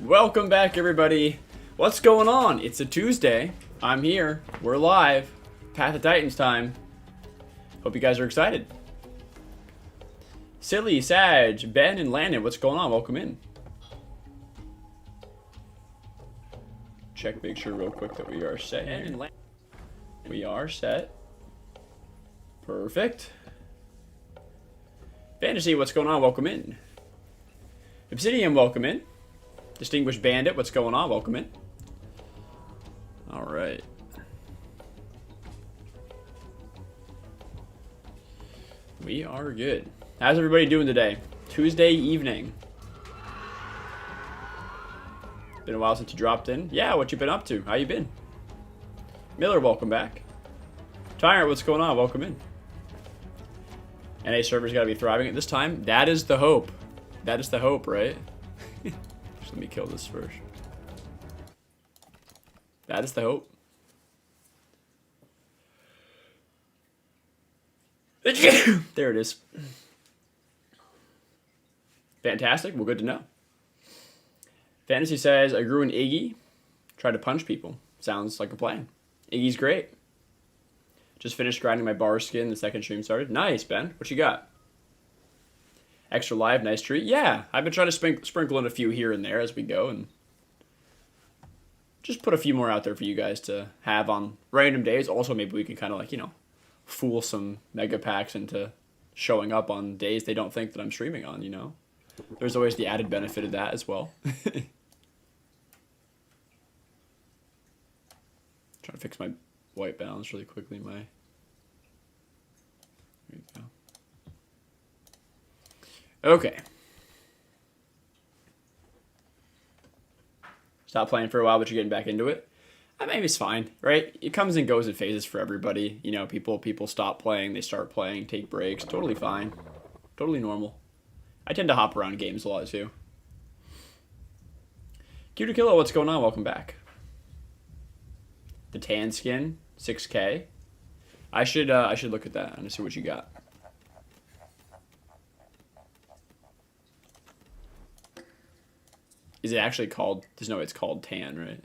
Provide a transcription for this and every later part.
Welcome back, everybody. What's going on? It's a Tuesday. I'm here. We're live. Path of Titans time. Hope you guys are excited. Silly, Sag, Ben, and Landon, what's going on? Welcome in. Check, make sure real quick that we are set here. We are set. Perfect. Fantasy, what's going on? Welcome in. Obsidian, welcome in. Distinguished Bandit, what's going on? Welcome in. Alright. We are good. How's everybody doing today? Tuesday evening. Been a while since you dropped in. Yeah, what you been up to? How you been? Miller, welcome back. Tyrant, what's going on? Welcome in. NA servers gotta be thriving at this time. That is the hope. That is the hope, right? Just let me kill this first. That is the hope. There it is. Fantastic. Well, good to know. Fantasy says, I grew an Iggy. Tried to punch people. Sounds like a plan. Iggy's great. Just finished grinding my bar skin. The second stream started. Nice, Ben. What you got? Extra live, nice treat. Yeah, I've been trying to sprinkle in a few here and there as we go, and just put a few more out there for you guys to have on random days. Also, maybe we can kind of like, you know, fool some mega packs into showing up on days they don't think that I'm streaming on, you know? There's always the added benefit of that as well. Trying to fix my white balance really quickly. There you go. Okay. Stop playing for a while, but you're getting back into it. Maybe it's fine, right? It comes and goes in phases for everybody. You know, people stop playing, they start playing, take breaks. Totally fine. Totally normal. I tend to hop around games a lot too. Q Kilo, what's going on? Welcome back. The tan skin, 6K. I should look at that and see what you got. Is it actually called? There's no way it's called tan, right?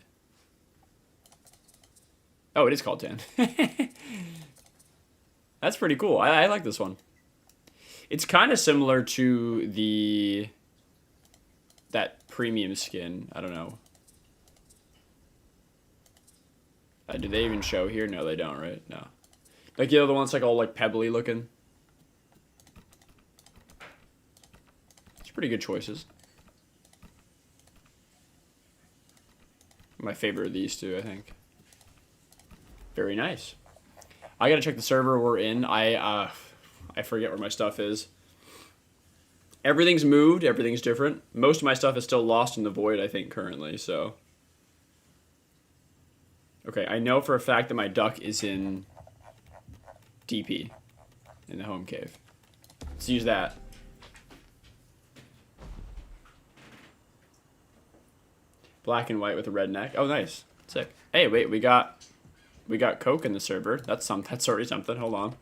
Oh, it is called tan. That's pretty cool. I like this one. It's kind of similar to that premium skin. I don't know. Do they even show here? No, they don't, right? No. Like, you know, the one's like all like pebbly looking. It's pretty good choices. My favorite of these two, I think. Very nice. I gotta check the server we're in. I forget where my stuff is. Everything's moved. Everything's different. Most of my stuff is still lost in the void, I think, currently, so. Okay, I know for a fact that my duck is in DP. In the home cave. Let's use that. Black and white with a red neck. Oh, nice. Sick. Hey, wait, we got Coke in the server. That's already something. Hold on.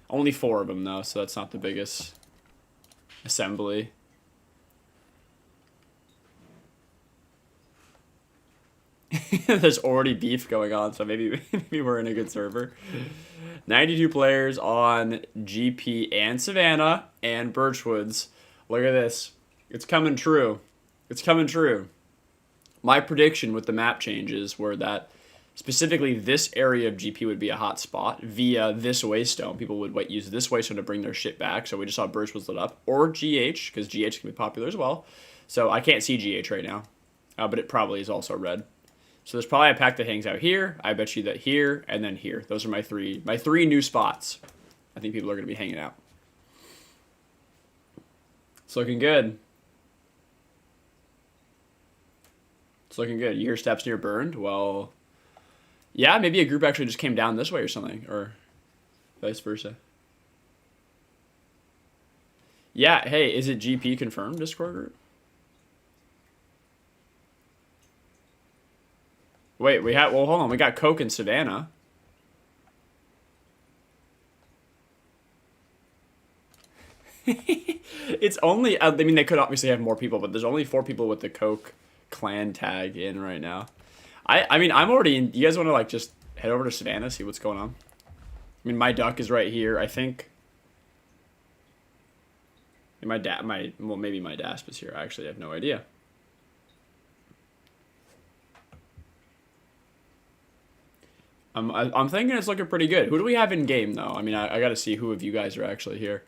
Only 4 of them, though, so that's not the biggest assembly. There's already beef going on, so maybe we're in a good server. 92 players on GP and Savannah and Birchwoods. Look at this. It's coming true. It's coming true. My prediction with the map changes were that specifically this area of GP would be a hot spot via this waystone. People would use this waystone to bring their shit back. So we just saw Birchwoods lit up. Or GH, because GH can be popular as well. So I can't see GH right now. But it probably is also red. So there's probably a pack that hangs out here. I bet you that here and then here. Those are my three new spots. I think people are going to be hanging out. It's looking good. It's looking good. You hear steps near burned? Well, yeah, maybe a group actually just came down this way or something, or vice versa. Yeah, hey, is it GP confirmed, Discord group? Wait, well, hold on. We got Coke and Savannah. It's only, I mean, they could obviously have more people, but there's only 4 people with the Coke clan tag in right now. I mean, I'm already in. You guys want to like just head over to Savannah, see what's going on? I mean, my duck is right here. I think. Well, maybe my dasp is here. I actually have no idea. I'm thinking it's looking pretty good. Who do we have in game though? I mean, I got to see who of you guys are actually here.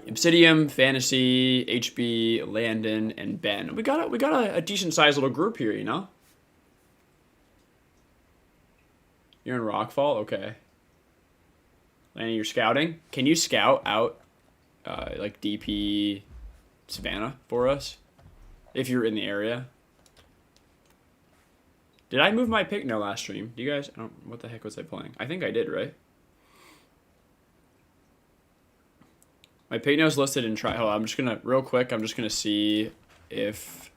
Obsidian, Fantasy, HB, Landon, and Ben. We got a decent sized little group here, you know. You're in Rockfall, okay. Landon, you're scouting. Can you scout out, like DP Savannah for us, if you're in the area? Did I move my pick? No, last stream. Do you guys? What the heck was I playing? I think I did, right? My Pigno's listed in try. Hold on, I'm just gonna real quick. I'm just gonna see if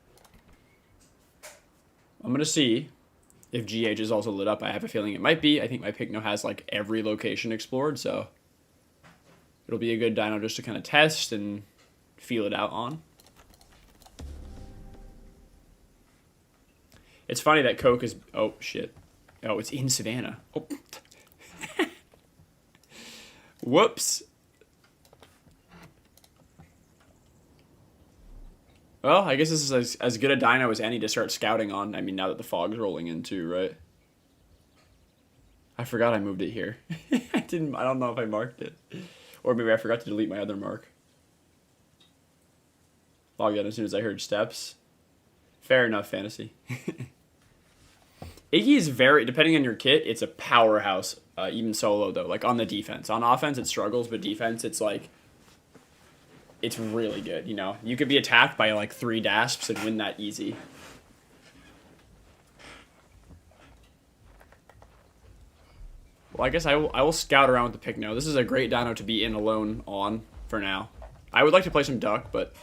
GH is also lit up. I have a feeling it might be. I think my Pigno has like every location explored, so it'll be a good dino just to kind of test and feel it out on. It's funny that Coke is. Oh shit! Oh, it's in Savannah. Oh. Whoops. Well, I guess this is as good a dino as any to start scouting on. I mean, now that the fog's rolling in too, right? I forgot I moved it here. I don't know if I marked it. Or maybe I forgot to delete my other mark. Logged in as soon as I heard steps. Fair enough, Fantasy. Iggy is very, depending on your kit, it's a powerhouse, even solo though, like on the defense. On offense, it struggles, but defense, it's like, it's really good, you know? You could be attacked by like 3 dasps and win that easy. Well, I guess I will scout around with the Pigno. This is a great dino to be in alone on for now. I would like to play some duck, but...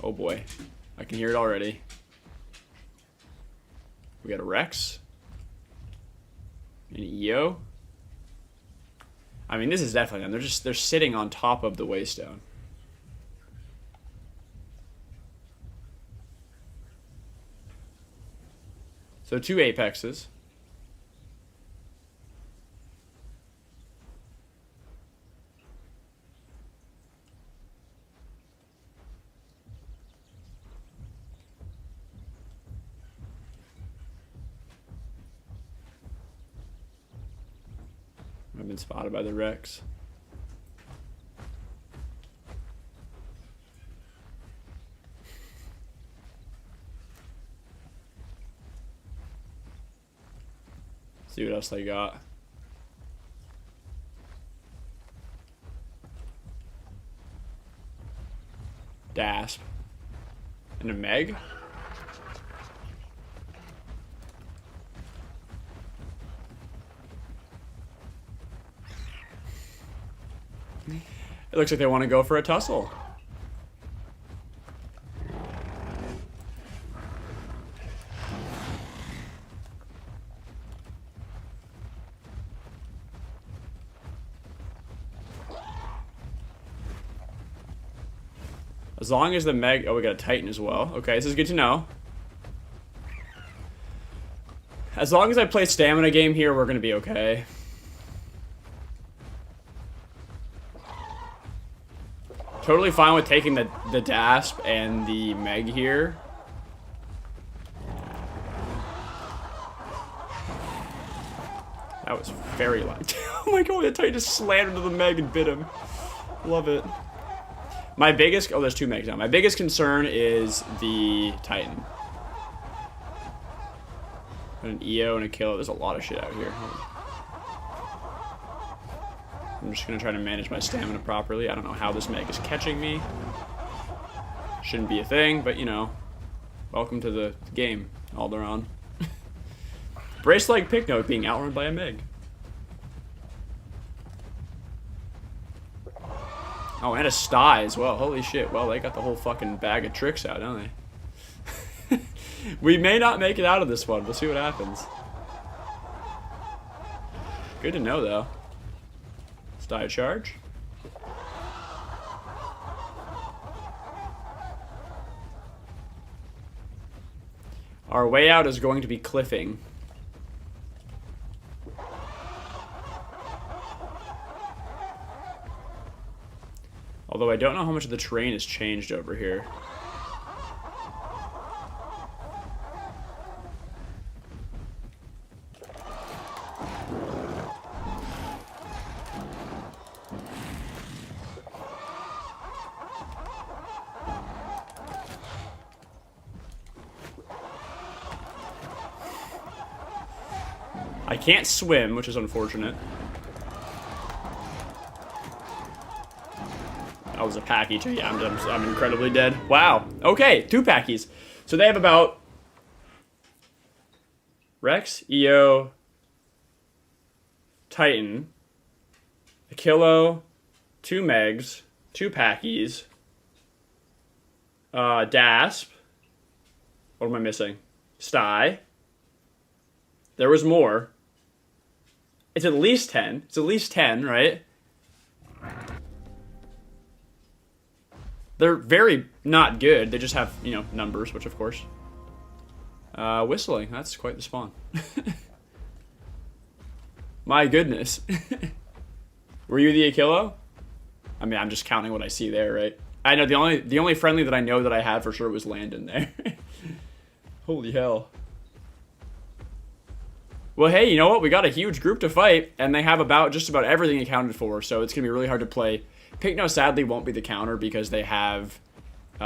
Oh boy, I can hear it already. We got a Rex. An EO. I mean, this is definitely them. They're sitting on top of the Waystone. So 2 Apexes. I've been spotted by the Rex. See what else they got. Dasp. And a Meg. It looks like they want to go for a tussle. As long as the Meg... Oh, we got a Titan as well. Okay, this is good to know. As long as I play stamina game here, we're going to be okay. Totally fine with taking the Dasp and the Meg here. That was very loud. Oh my god, that Titan just slammed into the Meg and bit him. Love it. My biggest... Oh, there's 2 Megs now. My biggest concern is the Titan. An EO and a Kilo. There's a lot of shit out here. I'm just going to try to manage my stamina properly. I don't know how this Meg is catching me. Shouldn't be a thing, but you know. Welcome to the game, Alderon. Braceleg Pigno being outrun by a Meg. Oh, and a Sty as well. Holy shit. Well, they got the whole fucking bag of tricks out, don't they? We may not make it out of this one. We'll see what happens. Good to know, though. Sty charge. Our way out is going to be cliffing. Although I don't know how much of the terrain has changed over here. I can't swim, which is unfortunate. That was a pachy too. Yeah, I'm incredibly dead. Wow. Okay, 2 packies. So they have about Rex, EO, Titan, a kilo, 2 megs, 2 packies, Dasp. What am I missing? Sty. There was more. It's at least 10. It's at least 10, right? They're very not good. They just have, you know, numbers, which of course. Whistling. That's quite the spawn. My goodness. Were you the Akilo? I mean, I'm just counting what I see there, right? I know the only friendly that I know that I had for sure was Landon there. Holy hell. Well, hey, you know what? We got a huge group to fight, and they have just about everything accounted for, so it's going to be really hard to play. Picno sadly won't be the counter because they have 2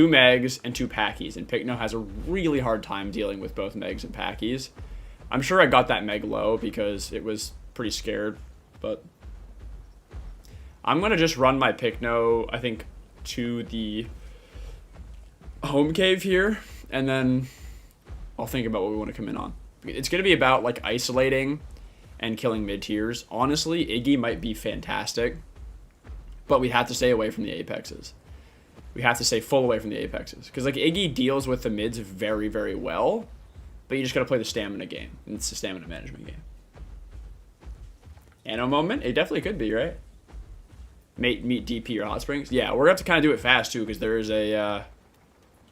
megs and 2 packies, and Picno has a really hard time dealing with both megs and packies. I'm sure I got that meg low because it was pretty scared, but I'm going to just run my Picno, I think, to the home cave here, and then I'll think about what we want to come in on. It's going to be about, like, isolating and killing mid-tiers. Honestly, Iggy might be fantastic, but we have to stay away from the apexes. We have to stay full away from the apexes. Because, like, Iggy deals with the mids very, very well, but you just got to play the stamina game. And it's a stamina management game. Anno moment? It definitely could be, right? Meet DP or Hot Springs? Yeah, we're going to have to kind of do it fast, too, because there is only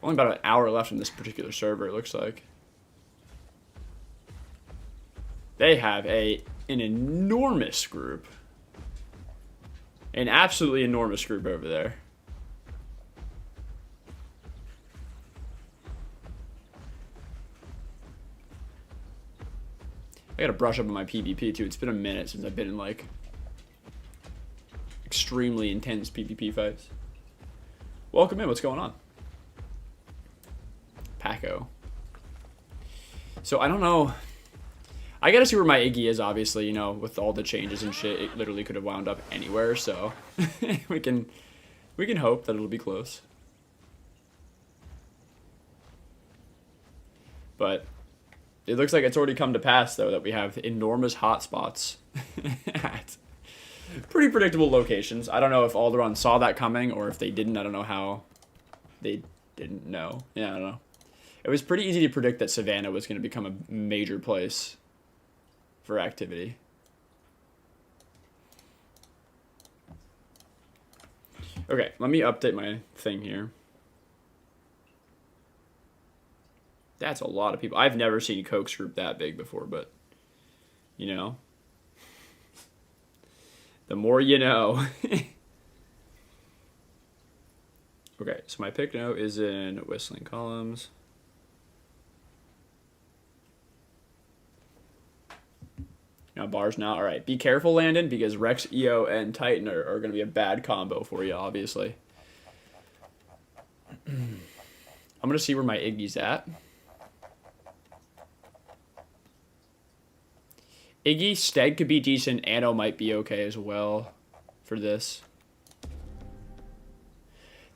about an hour left in this particular server, it looks like. They have an enormous group. An absolutely enormous group over there. I gotta brush up on my PvP too. It's been a minute since I've been in like extremely intense PvP fights. Welcome in, what's going on? Paco. So I don't know. I gotta see where my Iggy is, obviously, you know, with all the changes and shit. It literally could have wound up anywhere, so we can hope that it'll be close. But it looks like it's already come to pass, though, that we have enormous hotspots at pretty predictable locations. I don't know if Alderaan saw that coming, or if they didn't. I don't know how they didn't know. Yeah, I don't know. It was pretty easy to predict that Savannah was going to become a major place for activity. Okay, let me update my thing here. That's a lot of people. I've never seen Coke's group that big before, but you know, the more you know. Okay, so my pick note is in Whistling Columns. Now bars now. All right, be careful, Landon, because Rex, EO, and Titan are going to be a bad combo for you, obviously. I'm going to see where my Iggy's at. Iggy, Steg could be decent. Anno might be okay as well for this.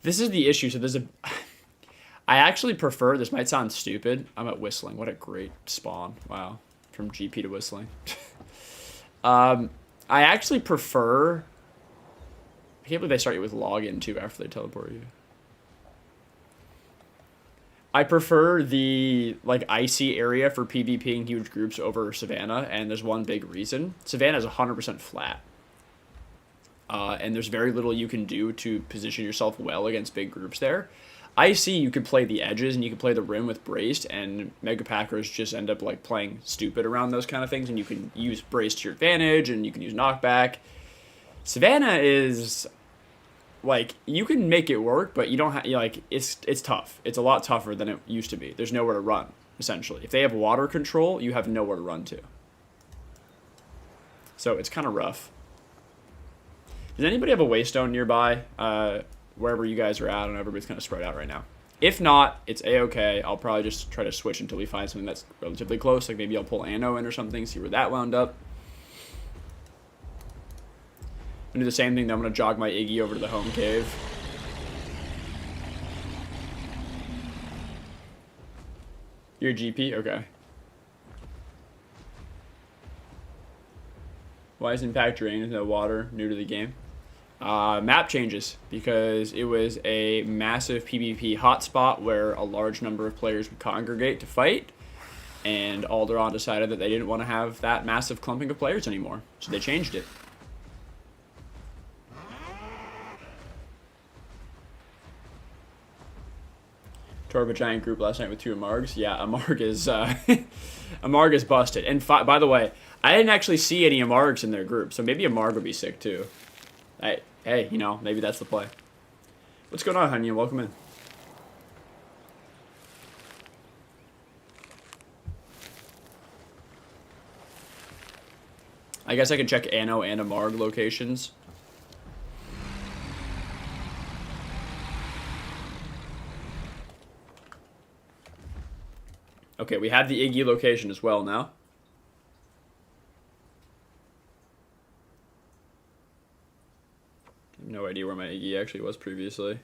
This is the issue. So there's a... I actually prefer... This might sound stupid. I'm at Whistling. What a great spawn. Wow. From GP to Whistling. I actually prefer... I can't believe they start you with login, too, after they teleport you. I prefer the, like, icy area for PvPing huge groups over Savannah, and there's one big reason. Savannah is 100% flat. And there's very little you can do to position yourself well against big groups there. see you could play the edges and you could play the rim with braced, and Mega Packers just end up like playing stupid around those kind of things, and you can use braced to your advantage and you can use knockback. Savannah is like, you can make it work, but you don't have, like, it's tough. It's a lot tougher than it used to be. There's nowhere to run, essentially. If they have water control, you have nowhere to run to. So it's kind of rough. Does anybody have a waystone nearby? Wherever you guys are at, I don't know, everybody's kind of spread out right now. If not, it's a-okay. I'll probably just try to switch until we find something that's relatively close. Like maybe I'll pull Anno in or something, see where that wound up. I'm gonna do the same thing, though. I'm gonna jog my Iggy over to the home cave. You're a GP? Okay. Why is Impact Drain? There's no water, new to the game. Map changes, because it was a massive PvP hotspot where a large number of players would congregate to fight, and Alderaan decided that they didn't want to have that massive clumping of players anymore, so they changed it. Tore up a giant group last night with 2 Amargs. Yeah, Amarg is Amarg is busted. And by the way, I didn't actually see any Amargs in their group, so maybe Amarg would be sick too. Hey, you know, maybe that's the play. What's going on, Hanya? Welcome in. I guess I can check Anno and Amarg locations. Okay, we have the Iggy location as well now. I have no idea where my Iggy actually was previously.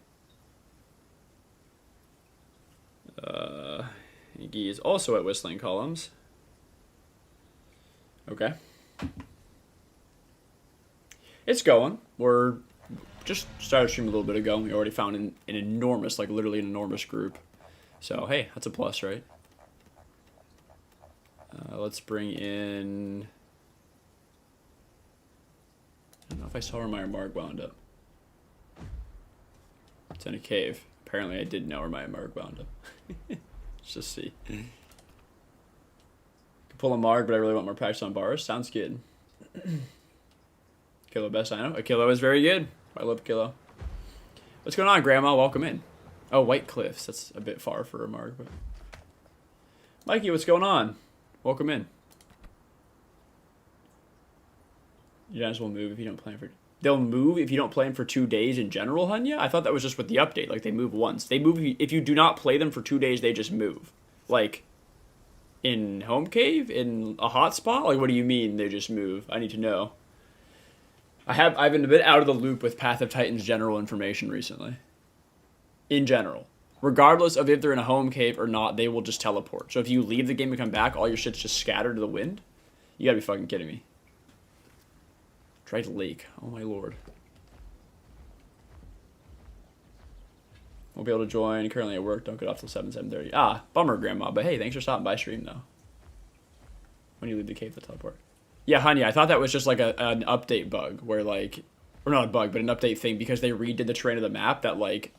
Iggy is also at Whistling Columns. Okay. It's going. We're just started streaming a little bit ago. We already found an enormous, like literally an enormous group. So, hey, that's a plus, right? Let's bring in... I don't know if I saw where my Amarg wound up. It's in a cave. Apparently I did know where my Amarg wound up. Let's just see. Could pull Amarg, but I really want more practice on bars. Sounds good. Kilo best I know. A Kilo is very good. I love Kilo. What's going on, Grandma? Welcome in. Oh, White Cliffs. That's a bit far for Amarg, but... Mikey, what's going on? Welcome in. You guys will move if you don't plan for... They'll move if you don't play them for 2 days in general, Hunya? I thought that was just with the update. Like, they move once. They move if you do not play them for 2 days, they just move. Like, in Home Cave? In a hotspot? Like, what do you mean they just move? I need to know. I've been a bit out of the loop with Path of Titans general information recently. In general. Regardless of if they're in a home cave or not, they will just teleport. So if you leave the game and come back, all your shit's just scattered to the wind? You gotta be fucking kidding me. Drake Lake. Oh my lord. Won't be able to join. Currently at work. Don't get off till 7:30. Ah, bummer, Grandma. But hey, thanks for stopping by stream, though. When you leave the cave, they'll teleport. Yeah, honey, I thought that was just like an update bug where like... Or not a bug, but an update thing because they redid the terrain of the map that like...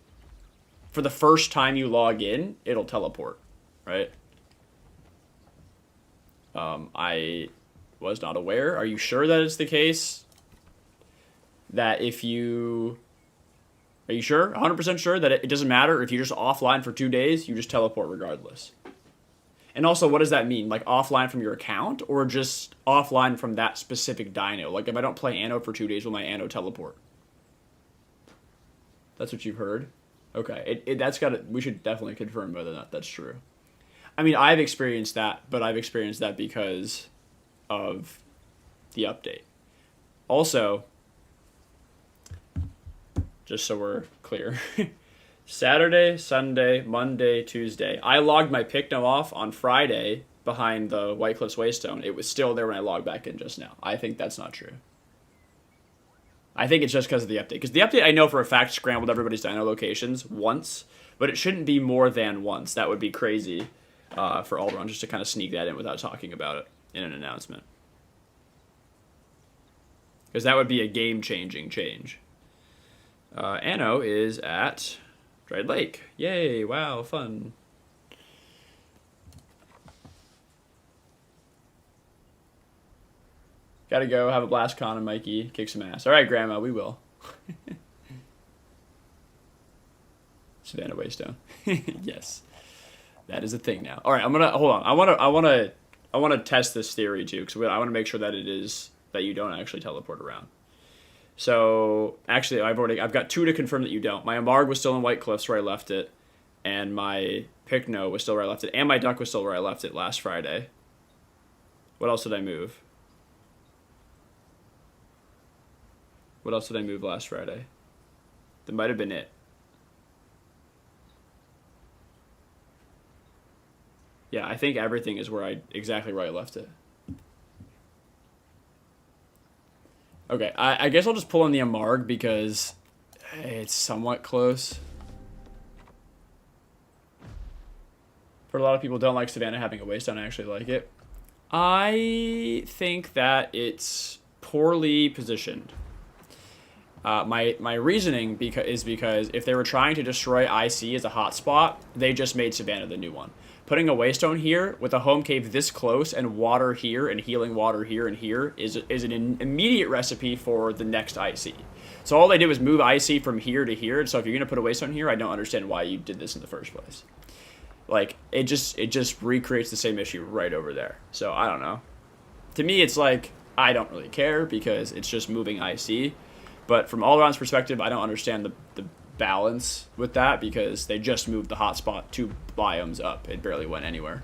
For the first time you log in, it'll teleport, right? I was not aware. Are you sure that it's the case? That if you... Are you sure? 100% sure that it doesn't matter if you're just offline for 2 days, you just teleport regardless? And also, what does that mean? Like, offline from your account? Or just offline from that specific dino? Like, if I don't play Anno for 2 days, will my Anno teleport? That's what you've heard? Okay, that's got to... We should definitely confirm whether or not that's true. I mean, I've experienced that, but I've experienced that because of the update. Also, just so we're clear, Saturday, Sunday, Monday, Tuesday. I logged my Picno off on Friday behind the White Cliffs Waystone. It was still there when I logged back in just now. I think that's not true. I think it's just because of the update. Because the update, I know for a fact, scrambled everybody's dino locations once, but it shouldn't be more than once. That would be crazy for Alderaan just to kind of sneak that in without talking about it in an announcement. Because that would be a game-changing change. Anno is at Dried Lake. Yay, wow, fun. Gotta go, have a blast con and Mikey, kick some ass. Alright, Grandma, we will. Savannah Waystone. Yes. That is a thing now. Alright, I'm gonna, hold on. I wanna test this theory too, because I wanna make sure that it is, that you don't actually teleport around. So, actually, I've got 2 to confirm that you don't. My Amarg was still in White Cliffs where I left it, and my Picno was still where I left it, and my Duck was still where I left it last Friday. What else did I move? What else did I move last Friday? That might have been it. Yeah, I think everything is exactly where I left it. Okay, I guess I'll just pull in the Amarg because it's somewhat close. For a lot of people don't like Savannah having a Waystone, I actually like it. I think that it's poorly positioned. My reasoning is because if they were trying to destroy IC as a hotspot, they just made Savannah the new one. Putting a Waystone here with a home cave this close and water here and healing water here and here is an immediate recipe for the next IC. So all they did was move IC from here to here. So if you're gonna put a Waystone here, I don't understand why you did this in the first place. Like it just recreates the same issue right over there. So I don't know. To me, it's like I don't really care because it's just moving IC. But from all around's perspective, I don't understand the balance with that because they just moved the hotspot 2 biomes up. It barely went anywhere.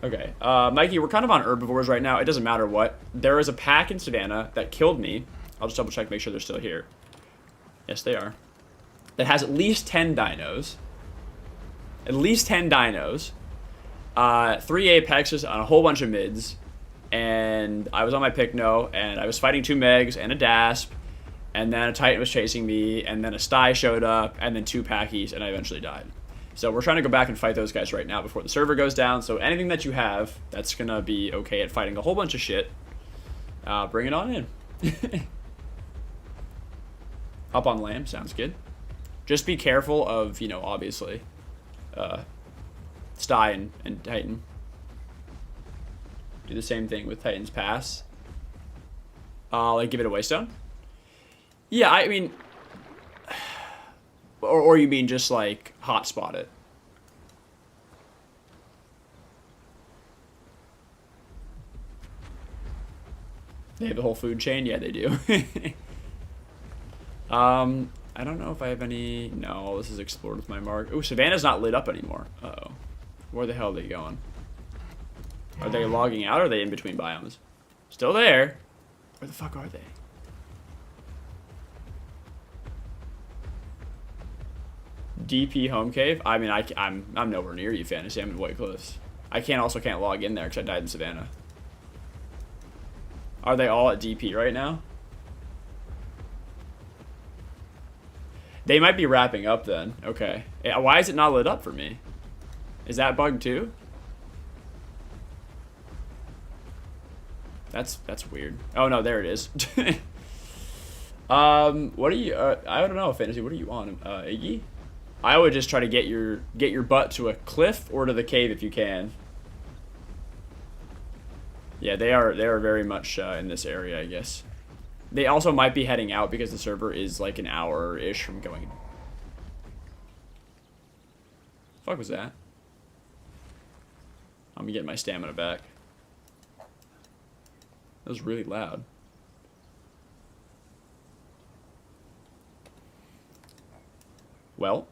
Okay, Mikey, we're kind of on herbivores right now. It doesn't matter what. There is a pack in Savannah that killed me. I'll just double check, make sure they're still here. Yes, they are. That has at least 10 dinos. At least 10 dinos. 3 apexes on a whole bunch of mids. And I was on my Picno, and I was fighting 2 Megs and a Dasp, and then a Titan was chasing me, and then a Sty showed up, and then 2 Packies, and I eventually died. So we're trying to go back and fight those guys right now before the server goes down, so anything that you have that's going to be okay at fighting a whole bunch of shit, bring it on in. Hop on Lamb, sounds good. Just be careful of, you know, obviously, Sty and Titan. Do the same thing with Titan's Pass. Like give it a Waystone? Yeah, I mean... Or you mean just like hotspot it? They have the whole food chain? Yeah, they do. I don't know if I have any... No, this is explored with my mark. Ooh, Savannah's not lit up anymore. Uh-oh. Where the hell are they going? Are they logging out or are they in between biomes? Still there. Where the fuck are they? DP home cave? I mean, I'm nowhere near you, Fantasy. I'm in White Cliffs. I also can't log in there because I died in Savannah. Are they all at DP right now? They might be wrapping up then. Okay. Why is it not lit up for me? Is that bugged too? That's weird. Oh no, there it is. What are you? I don't know, Fantasy. What are you on? Iggy? I would just try to get your butt to a cliff or to the cave if you can. Yeah, they are very much in this area, I guess. They also might be heading out because the server is like an hour-ish from going. Fuck was that? I'm gonna get my stamina back. That was really loud. Well.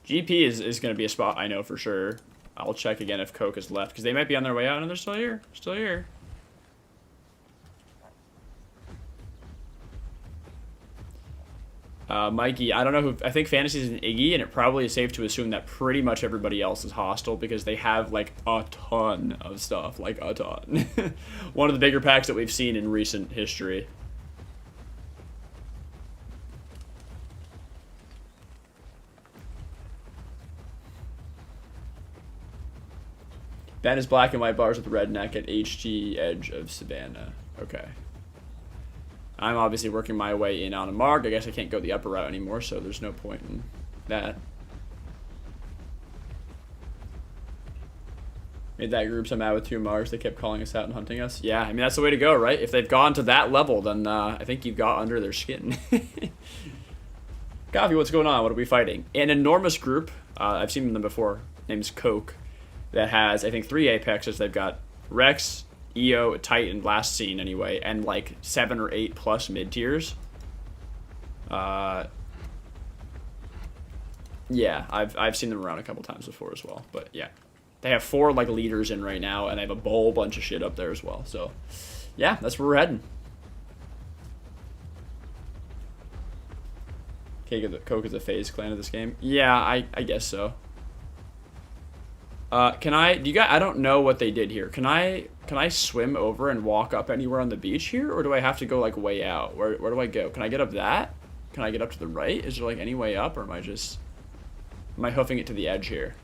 GP is going to be a spot I know for sure. I'll check again if Coke has left, because they might be on their way out, and they're still here. Still here. Mikey, I don't know who... I think Fantasy is an Iggy, and it probably is safe to assume that pretty much everybody else is hostile, because they have, like, a ton of stuff. Like, a ton. One of the bigger packs that we've seen in recent history. Ben is black and white bars with red neck at HG edge of Savannah. Okay. I'm obviously working my way in on a mark. I guess I can't go the upper route anymore, so there's no point in that. Made that group somehow with 2 Mars. They kept calling us out and hunting us. Yeah, I mean, that's the way to go, right? If they've gone to that level, then I think you've got under their skin. Coffee, what's going on? What are we fighting? An enormous group. I've seen them before. Name's Coke. That has, I think, 3 Apexes. They've got Rex, EO, Titan, last seen anyway, and like 7 or 8 plus mid tiers. Yeah, I've seen them around a couple times before as well. But yeah, they have 4 like leaders in right now, and they have a whole bunch of shit up there as well. So yeah, that's where we're heading. Coke is a phase clan of this game. Yeah, I guess so. Do you guys, I don't know what they did here. Can I swim over and walk up anywhere on the beach here? Or do I have to go like way out? Where do I go? Can I get up that? Can I get up to the right? Is there like any way up, or am I hoofing it to the edge here?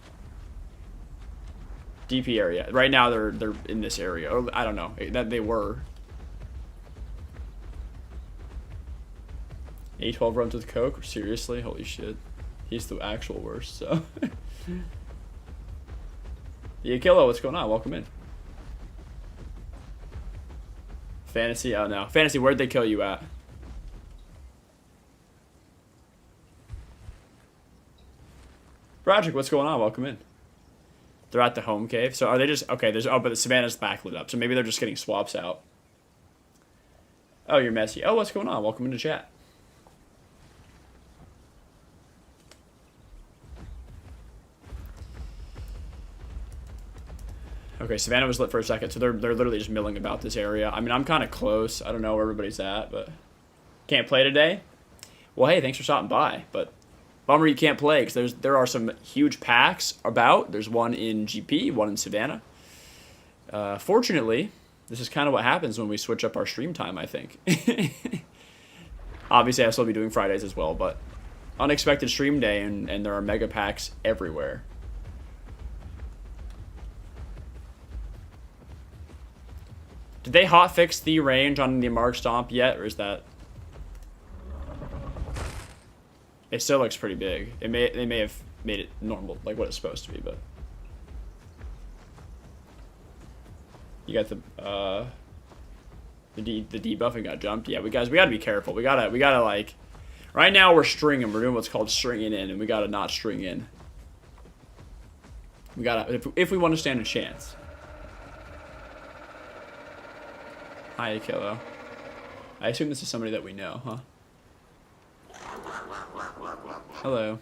DP area. Right now they're in this area. Or I don't know. That they were. A12 runs with Coke? Seriously? Holy shit. He's the actual worst, so. Yeah, Kilo, what's going on? Welcome in. Fantasy? Oh, no. Fantasy, where'd they kill you at? Project, what's going on? Welcome in. They're at the home cave. So are they just... Okay, there's... Oh, but the Savannah's backlit up. So maybe they're just getting swaps out. Oh, you're messy. Oh, what's going on? Welcome into chat. Okay, Savannah was lit for a second, so they're literally just milling about this area. I mean, I'm kind of close. I don't know where everybody's at, but... Can't play today? Well, hey, thanks for stopping by, but... Bummer you can't play, because there are some huge packs about. There's one in GP, one in Savannah. Fortunately, this is kind of what happens when we switch up our stream time, I think. Obviously, I'll still be doing Fridays as well, but... Unexpected stream day, and there are mega packs everywhere. Did they hotfix the range on the Mark Stomp yet, or is that... It still looks pretty big. They may have made it normal, like what it's supposed to be, but... You got the debuffing got jumped. Yeah, we gotta be careful. We gotta like... Right now we're stringing. We're doing what's called stringing in, and we gotta not string in. We gotta... If we want to stand a chance. Hi, Akilo. I assume this is somebody that we know, huh? Hello.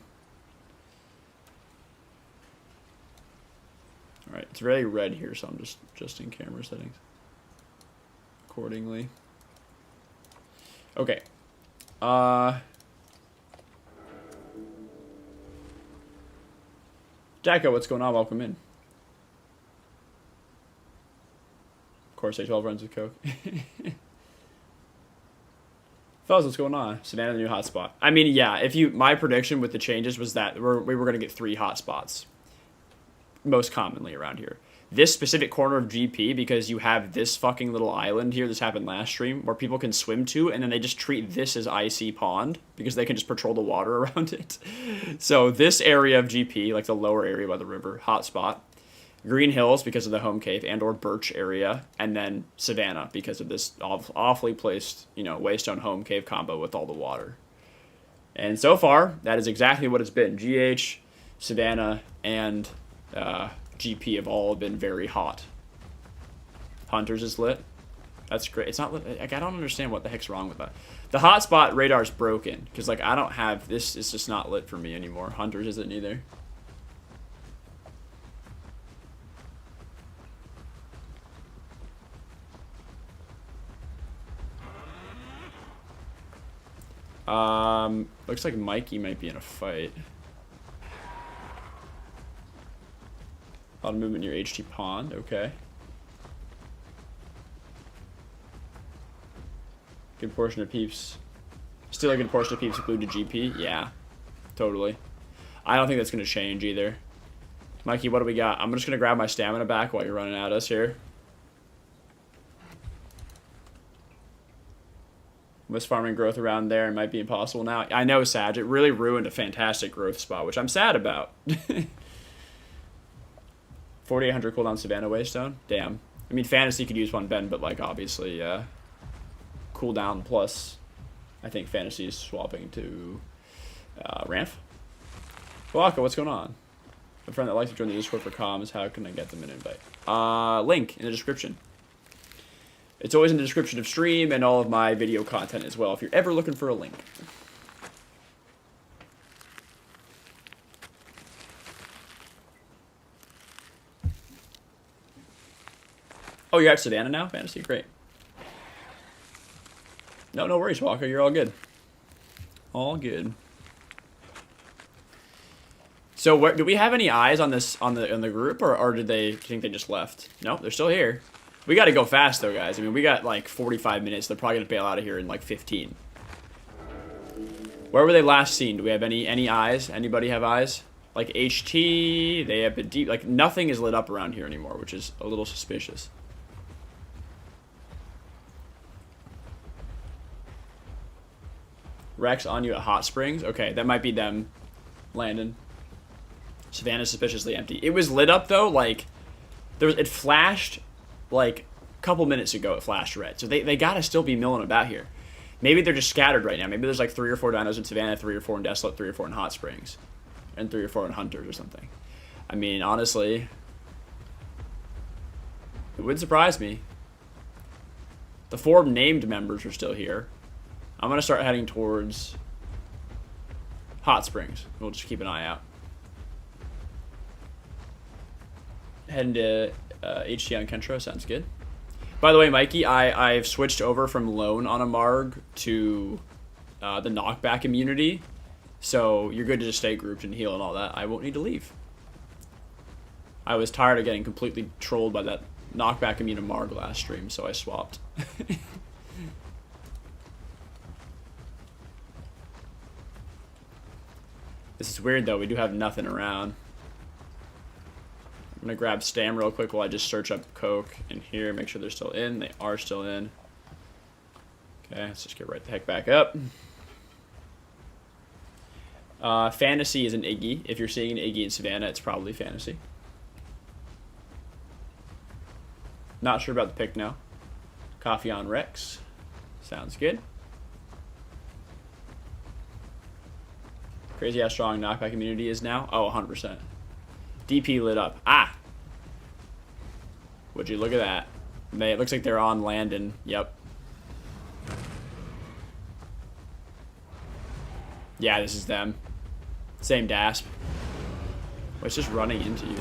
Alright, it's very red here, so I'm just adjusting camera settings accordingly. Okay. Jacko, what's going on? Welcome in. Of course, A12 runs with Coke. Fellas, what's going on? Savannah, the new hotspot. I mean, yeah, my prediction with the changes was that we were going to get 3 hotspots. Most commonly around here. This specific corner of GP, because you have this fucking little island here, this happened last stream, where people can swim to, and then they just treat this as IC pond, because they can just patrol the water around it. So this area of GP, like the lower area by the river, hotspot. Green Hills because of the home cave and or Birch area, and then Savannah because of this awfully placed, Waystone home cave combo with all the water. And so far, that is exactly what it's been. GH, Savannah, and GP have all been very hot. Hunters is lit. That's great. It's not lit. Like, I don't understand what the heck's wrong with that. The hotspot radar's broken because I don't have this. It's just not lit for me anymore. Hunters isn't either. Looks like Mikey might be in a fight. A lot of movement near HT Pond, okay. Good portion of peeps. Still a good portion of peeps glued to GP? Yeah, totally. I don't think that's going to change either. Mikey, what do we got? I'm just gonna grab my stamina back while you're running at us here. Was farming growth around there and might be impossible now. I know, Sag. It really ruined a fantastic growth spot, which I'm sad about. 4800 cooldown Savannah Waystone. Damn. I mean, Fantasy could use one bend, but like obviously, cooldown plus. I think Fantasy is swapping to Ranf. Waka, what's going on? A friend that likes to join the Discord for comms. How can I get them an invite? Link in the description. It's always in the description of stream and all of my video content as well, if you're ever looking for a link. Oh, you're at Savannah now? Fantasy? Great. No worries, Walker. You're all good. All good. So, do we have any eyes on this on the group, or did they think they just left? No, they're still here. We got to go fast, though, guys. I mean, we got, like, 45 minutes. They're probably going to bail out of here in, like, 15. Where were they last seen? Do we have any eyes? Anybody have eyes? Like, HT, they have been deep. Like, nothing is lit up around here anymore, which is a little suspicious. Rex on you at Hot Springs? Okay, that might be them, Landon. Savannah's suspiciously empty. It was lit up, though, like, it flashed... like a couple minutes ago it flashed red, so they gotta still be milling about here. Maybe they're just scattered right now. Maybe there's like 3 or 4 dinos in Savannah, 3 or 4 in Desolate, 3 or 4 in Hot Springs, and 3 or 4 in Hunters or something. I mean, honestly, it wouldn't surprise me. The 4 named members are still here. I'm gonna start heading towards Hot Springs. We'll just keep an eye out. Heading to HT on Kentro, sounds good. By the way, Mikey, I've switched over from Lone on a Marg to the knockback immunity, so you're good to just stay grouped and heal and all that. I won't need to leave. I was tired of getting completely trolled by that knockback immune Marg last stream, so I swapped. This is weird, though. We do have nothing around. I'm gonna grab Stam real quick while I just search up Coke in here, make sure they're still in. They are still in. Okay, let's just get right the heck back up. Fantasy is an Iggy. If you're seeing an Iggy in Savannah, it's probably Fantasy. Not sure about the pick now. Coffee on Rex. Sounds good. Crazy how strong knockback immunity is now. Oh, 100%. DP lit up. Ah! Would you look at that? It looks like they're on Landon. Yep. Yeah, this is them. Same dasp. Oh, it's just running into you.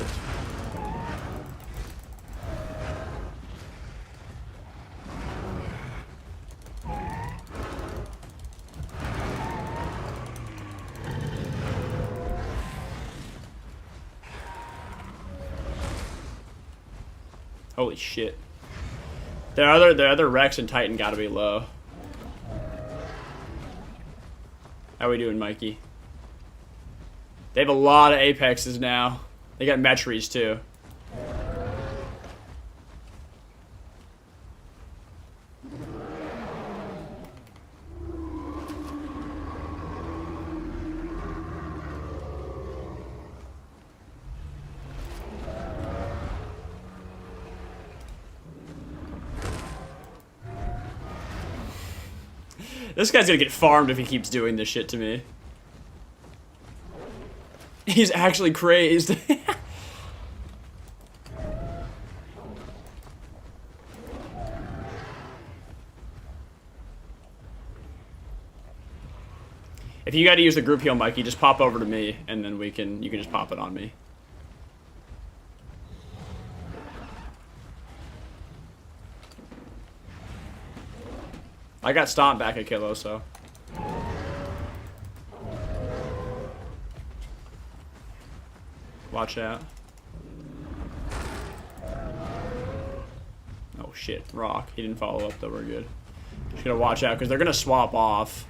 Holy shit. Their other Rex and Titan gotta be low. How we doing, Mikey? They have a lot of Apexes now. They got Metries too. This guy's gonna get farmed if he keeps doing this shit to me. He's actually crazed. If you gotta use the group heal, Mikey, just pop over to me, and then you can just pop it on me. I got stomped back a kilo, so. Watch out. Oh shit, rock. He didn't follow up though, we're good. Just gotta watch out, because they're gonna swap off.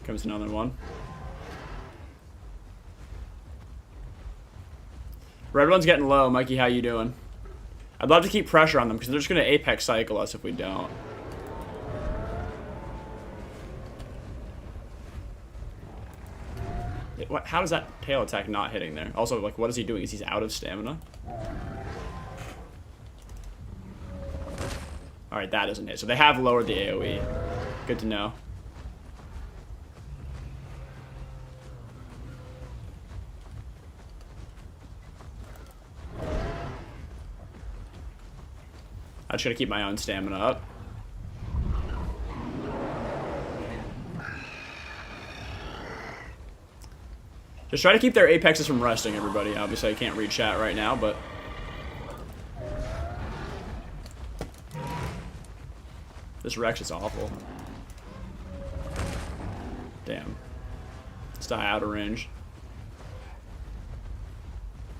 Comes another one. Red one's getting low. Mikey, how you doing? I'd love to keep pressure on them because they're just going to apex cycle us if we don't. What? How does that tail attack not hitting there? Also, like, what is he doing? Is he out of stamina? Alright, that doesn't hit. So they have lowered the AoE. Good to know. I just gotta keep my own stamina up. Just try to keep their apexes from resting, everybody. Obviously, I can't read chat right now, but... This Rex is awful. Damn. Stay out of range.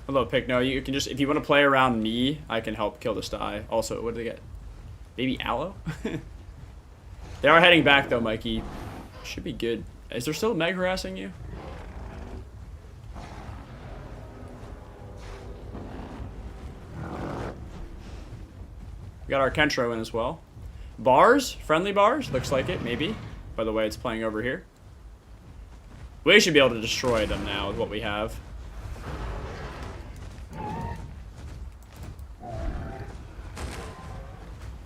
Hello, Picno. You can just, if you want to play around me, I can help kill the sty. Also, what do they get? Maybe allo? They are heading back, though, Mikey. Should be good. Is there still Meg harassing you? We got our Kentro in as well. Bars? Friendly bars? Looks like it, maybe. By the way, it's playing over here. We should be able to destroy them now with what we have.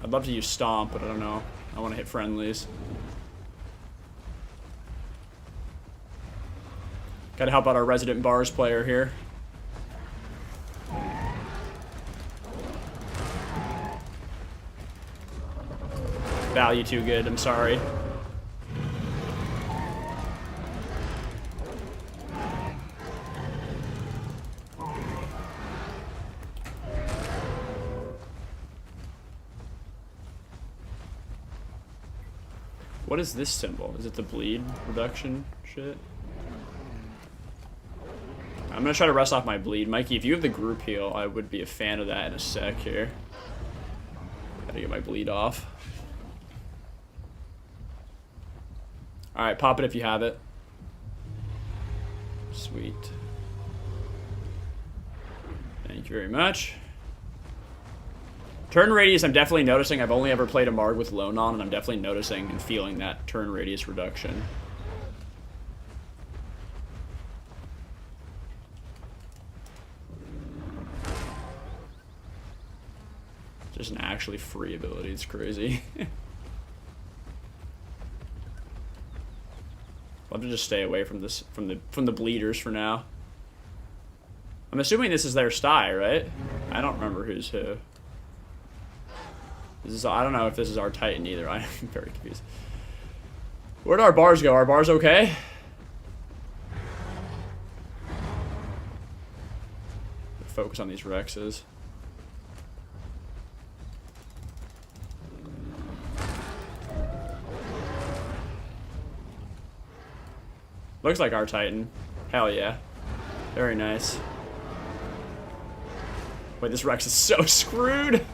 I'd love to use Stomp, but I don't know. I want to hit friendlies. Gotta help out our resident bars player here. Value too good, I'm sorry. What is this symbol? Is it the bleed reduction shit? I'm gonna try to rest off my bleed. Mikey, if you have the group heal, I would be a fan of that in a sec here. Gotta get my bleed off. Alright, pop it if you have it. Sweet. Thank you very much. Turn radius, I'm definitely noticing. I've only ever played a Marg with Lonon, and I'm definitely noticing and feeling that turn radius reduction. Just an actually free ability, it's crazy. I'll have to just stay away from this, from the bleeders for now. I'm assuming this is their sty, right? I don't remember who's who. This is, I don't know if this is our Titan either. I'm very confused. Where'd our bars go? Are bars okay? Focus on these Rexes. Looks like our Titan. Hell yeah. Very nice. Wait, this Rex is so screwed.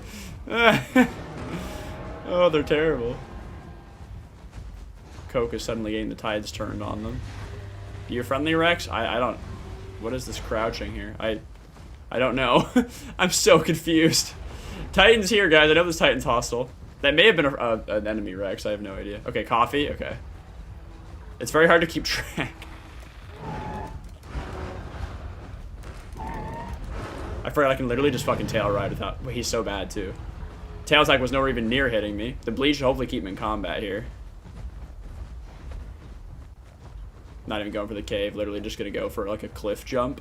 Oh, they're terrible. Coke is suddenly getting the tides turned on them. You friendly, Rex? I don't... What is this crouching here? I don't know. I'm so confused. Titan's here, guys. I know this Titan's hostile. That may have been an enemy Rex. I have no idea. Okay, coffee? Okay. It's very hard to keep track. I forgot I can literally just fucking tail ride without... Wait, he's so bad, too. Tail attack was nowhere even near hitting me. The bleed should hopefully keep him in combat here. Not even going for the cave. Literally just gonna go for like a cliff jump.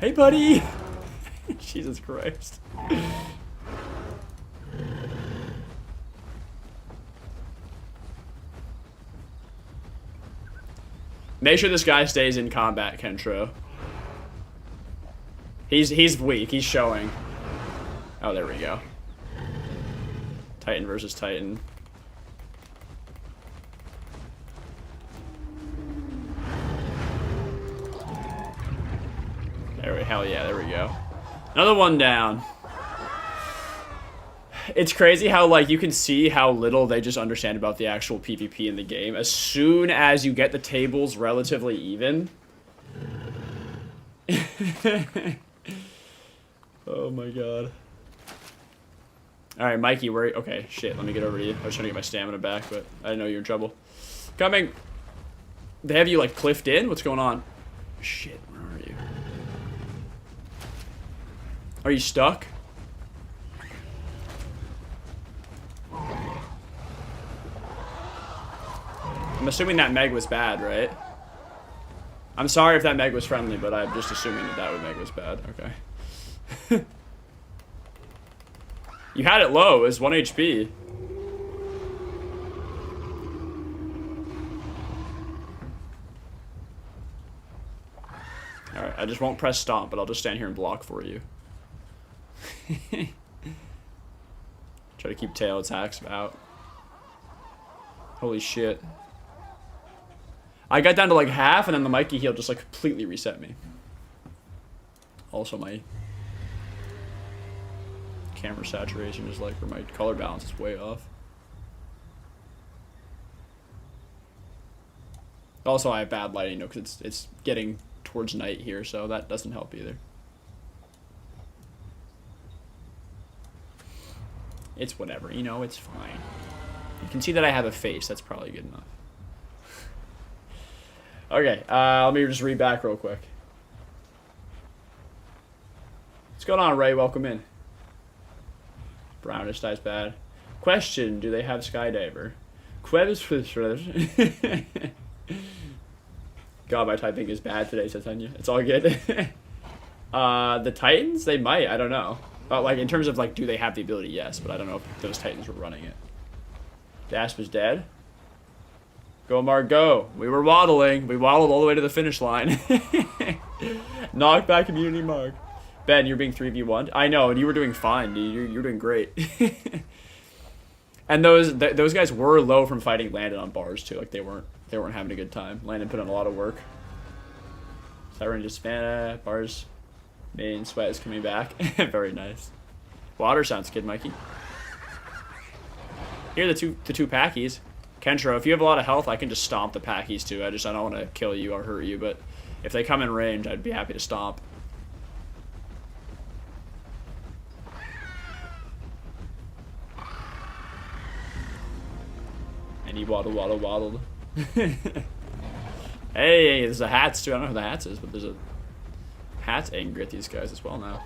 Hey, buddy! Jesus Christ. Make sure this guy stays in combat, Kentro. He's weak. He's showing. Oh, there we go. Titan versus Titan. Hell yeah, there we go. Another one down. It's crazy how, like, you can see how little they just understand about the actual PvP in the game. As soon as you get the tables relatively even. Oh my god. Alright, Mikey, where... Okay, shit, let me get over to you. I was trying to get my stamina back, but I didn't know you were in trouble. Coming! They have you, like, cliffed in? What's going on? Shit, where are you? Are you stuck? I'm assuming that Meg was bad, right? I'm sorry if that Meg was friendly, but I'm just assuming that that Meg was bad. Okay. You had it low. It was 1 HP. Alright, I just won't press stomp, but I'll just stand here and block for you. Try to keep tail attacks out. Holy shit. I got down to like half, and then the Mikey heal just like completely reset me. Also, my camera saturation is like, or my color balance is way off. Also, I have bad lighting, though, because it's getting towards night here, so that doesn't help either. It's whatever, you know, it's fine. You can see that I have a face, that's probably good enough. Okay, let me just read back real quick. What's going on, Ray? Welcome in. Brownish dies bad. Question, do they have Skydiver? God, my typing is bad today, says Tanya. It's all good. The Titans? They might, I don't know. Like, in terms of, like, do they have the ability? Yes, but I don't know if those Titans were running it. Dash was dead. Go, Mark, go. We were waddling. We waddled all the way to the finish line. Knockback immunity, Mark. Ben, you're being 3v1. I know, and you were doing fine, dude. You're doing great. And those guys were low from fighting Landon on bars, too. Like, they weren't having a good time. Landon put in a lot of work. Siren just bars. Main sweat is coming back. Very nice. Water sounds good, Mikey. Here are the two packies. Kentro, if you have a lot of health, I can just stomp the packies too. I don't want to kill you or hurt you, but if they come in range, I'd be happy to stomp. And he waddled. Hey, there's a hats too. I don't know who the hats is, but there's a hats angry at these guys as well now.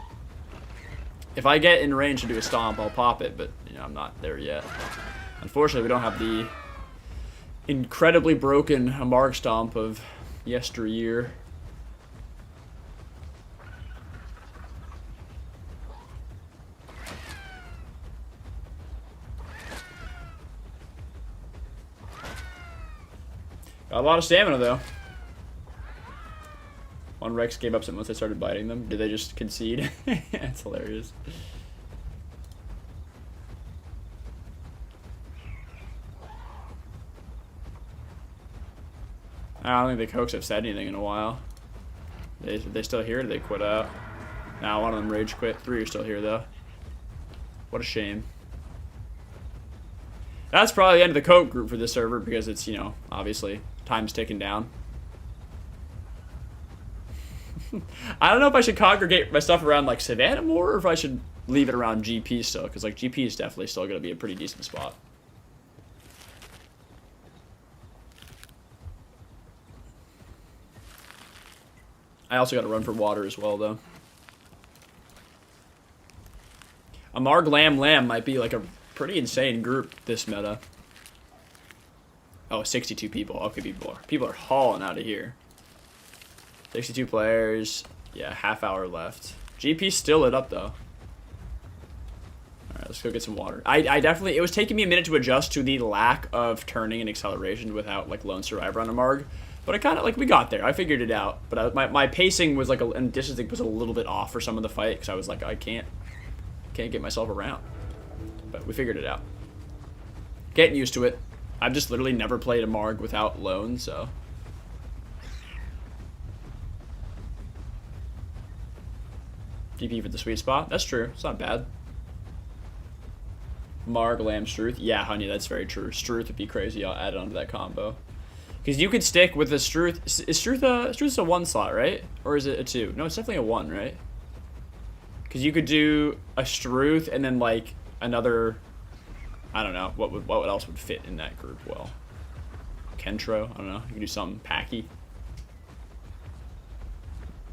If I get in range to do a stomp, I'll pop it, but you know, I'm not there yet. Unfortunately, we don't have the incredibly broken Mark stomp of yesteryear. Got a lot of stamina though. One Rex gave up once I started biting them. Did they just concede? That's hilarious. I don't think the Cokes have said anything in a while. They still here? Or did they quit out? Nah, one of them rage quit. 3 are still here though. What a shame. That's probably the end of the Coke group for this server because it's, you know, obviously time's ticking down. I don't know if I should congregate my stuff around like Savannah more or if I should leave it around GP still, because like GP is definitely still going to be a pretty decent spot. I also got to run for water as well though. A Marg Lamb might be like a pretty insane group this meta. Oh, 62 people. Okay, people are hauling out of here. 62 players. Yeah, half hour left. GP's still lit up though. Alright, let's go get some water. I definitely, it was taking me a minute to adjust to the lack of turning and acceleration without like Lone Survivor on a Marg. But I kind of, like, we got there. I figured it out. But my pacing was like, and distance was a little bit off for some of the fight. Because I was like, I can't get myself around. But we figured it out. Getting used to it. I've just literally never played a Marg without Lone, so. DP for the sweet spot. That's true. It's not bad. Marg, Lamb, Struth. Yeah, honey, that's very true. Struth would be crazy. I'll add it onto that combo. Because you could stick with the Struth. Is Struth's a 1 slot, right? Or is it a 2? No, it's definitely a 1, right? Because you could do a Struth and then, like, another... I don't know. What else would fit in that group well? Kentro? I don't know. You could do something Pachy.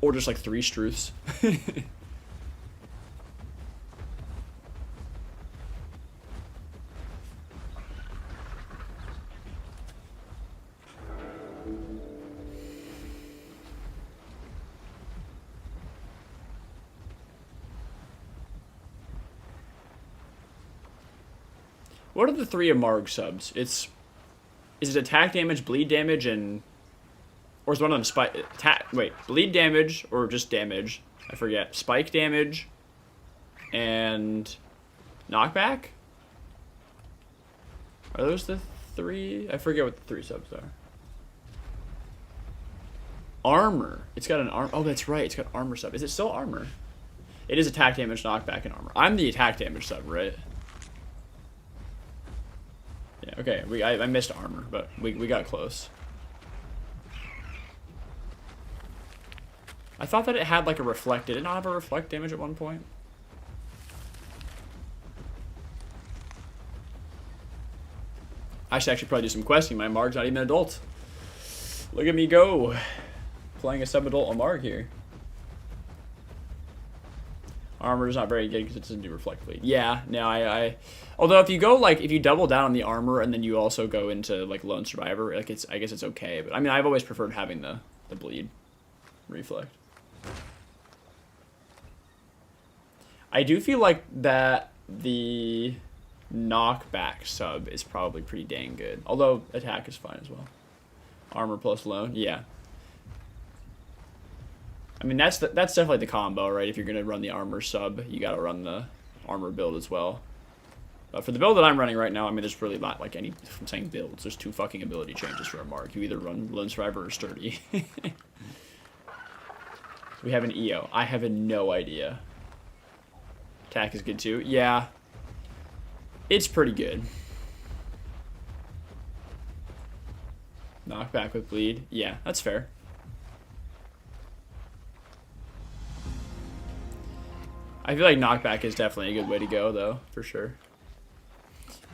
Or just, like, 3 Struths. What are the 3 Amarg subs? Is it attack damage, bleed damage, and... Or is one of them spike... Wait, bleed damage or just damage? I forget. Spike damage and knockback? Are those the 3? I forget what the 3 subs are. Armor. It's got an arm... Oh, that's right. It's got armor sub. Is it still armor? It is attack damage, knockback, and armor. I'm the attack damage sub, right? Yeah, okay, I missed armor, but we got close. I thought that it had like a reflect. Did it not have a reflect damage at one point? I should actually probably do some questing. My Marg's not even an adult. Look at me go. Playing a sub-adult Amarg here. Armor is not very good because it doesn't do reflect bleed. Yeah, no, although if you go like if you double down on the armor and then you also go into like Lone Survivor, like I guess it's okay. But I mean, I've always preferred having the bleed reflect. I do feel like that the knockback sub is probably pretty dang good. Although attack is fine as well. Armor plus Lone, yeah. I mean, that's definitely the combo, right? If you're going to run the armor sub, you got to run the armor build as well. But for the build that I'm running right now, I mean, there's really not like any, I'm saying builds. There's 2 fucking ability changes for a Mark. You either run Lone Survivor or Sturdy. We have an EO. I have no idea. Attack is good too. Yeah. It's pretty good. Knockback with bleed. Yeah, that's fair. I feel like knockback is definitely a good way to go, though, for sure.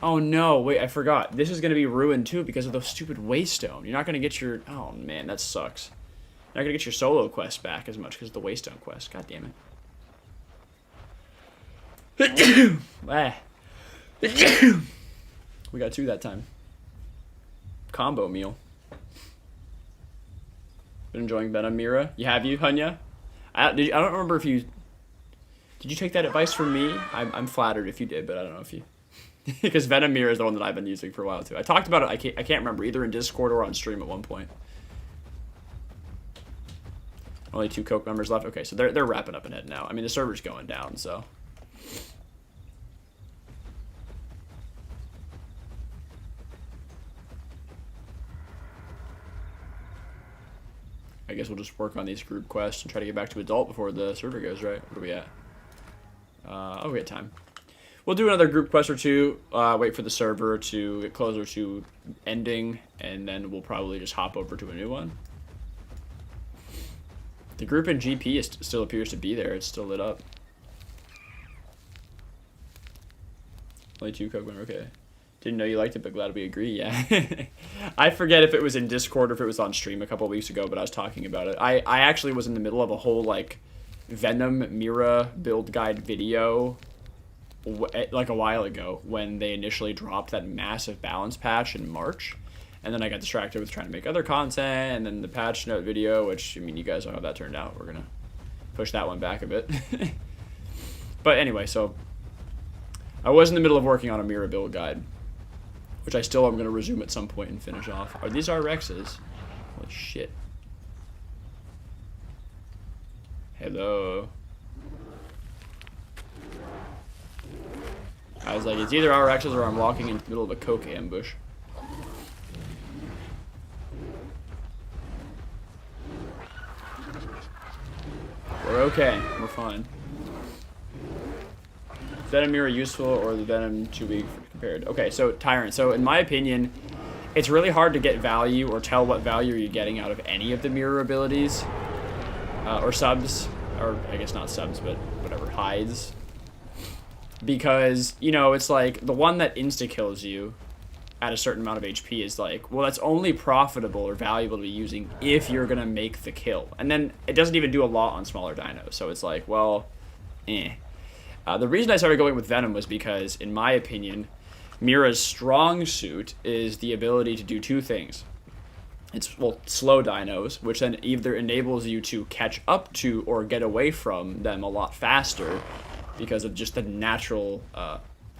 Oh, no. Wait, I forgot. This is going to be ruined, too, because of the stupid Waystone. You're not going to get your... Oh, man, that sucks. You're not going to get your solo quest back as much because of the Waystone quest. God damn it. We got 2 that time. Combo meal. Been enjoying Venom Mira? You have you, Hunya? I don't remember if you... Did you take that advice from me? I'm flattered if you did, but I don't know if you... Because Venom Mirror is the one that I've been using for a while, too. I talked about it, I can't remember, either in Discord or on stream at one point. Only 2 Coke members left? Okay, so they're wrapping up and heading out. I mean, the server's going down, so... I guess we'll just work on these group quests and try to get back to adult before the server goes, right? What are we at? Oh, we got time. We'll do another group quest or 2, wait for the server to get closer to ending, and then we'll probably just hop over to a new one. The group in GP still appears to be there. It's still lit up. Only 2 Coke members, okay. Didn't know you liked it, but glad we agree, yeah. I forget if it was in Discord or if it was on stream a couple of weeks ago, but I was talking about it. I actually was in the middle of a whole, like, Venom Mira build guide video like a while ago when they initially dropped that massive balance patch in March. And then I got distracted with trying to make other content, and then the patch note video, which, I mean, you guys know how that turned out. We're going to push that one back a bit. But anyway, so I was in the middle of working on a Mira build guide, which I still am going to resume at some point and finish off. Are these RXs? Holy shit. Hello. I was like, it's either RXs or I'm walking into the middle of a coke ambush. We're okay. We're fine. Venom Mirror useful or the Venom too weak compared? Okay, so Tyrant. So in my opinion, it's really hard to get value or tell what value you're getting out of any of the mirror abilities. Or subs. Or I guess not subs, but whatever. Hides. Because, you know, it's like the one that insta-kills you at a certain amount of HP is like, well, that's only profitable or valuable to be using if you're going to make the kill. And then it doesn't even do a lot on smaller dinos. So it's like, well, eh. The reason I started going with Venom was because, in my opinion, Mira's strong suit is the ability to do two things. It's, well, slow dinos, which then either enables you to catch up to or get away from them a lot faster because of just the natural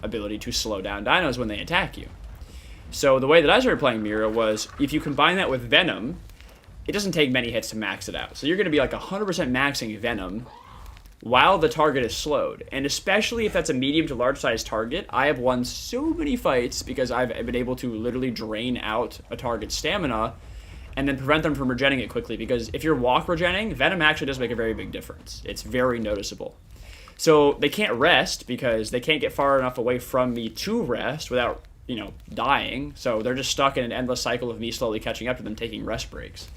ability to slow down dinos when they attack you. So the way that I started playing Mira was, if you combine that with Venom, it doesn't take many hits to max it out. So you're going to be like 100% maxing Venom while the target is slowed. And especially if that's a medium to large size target, I have won so many fights because I've been able to literally drain out a target's stamina and then prevent them from regenning it quickly. Because if you're walk regenning, Venom actually does make a very big difference. It's very noticeable. So they can't rest because they can't get far enough away from me to rest without, you know, dying. So they're just stuck in an endless cycle of me slowly catching up to them, taking rest breaks.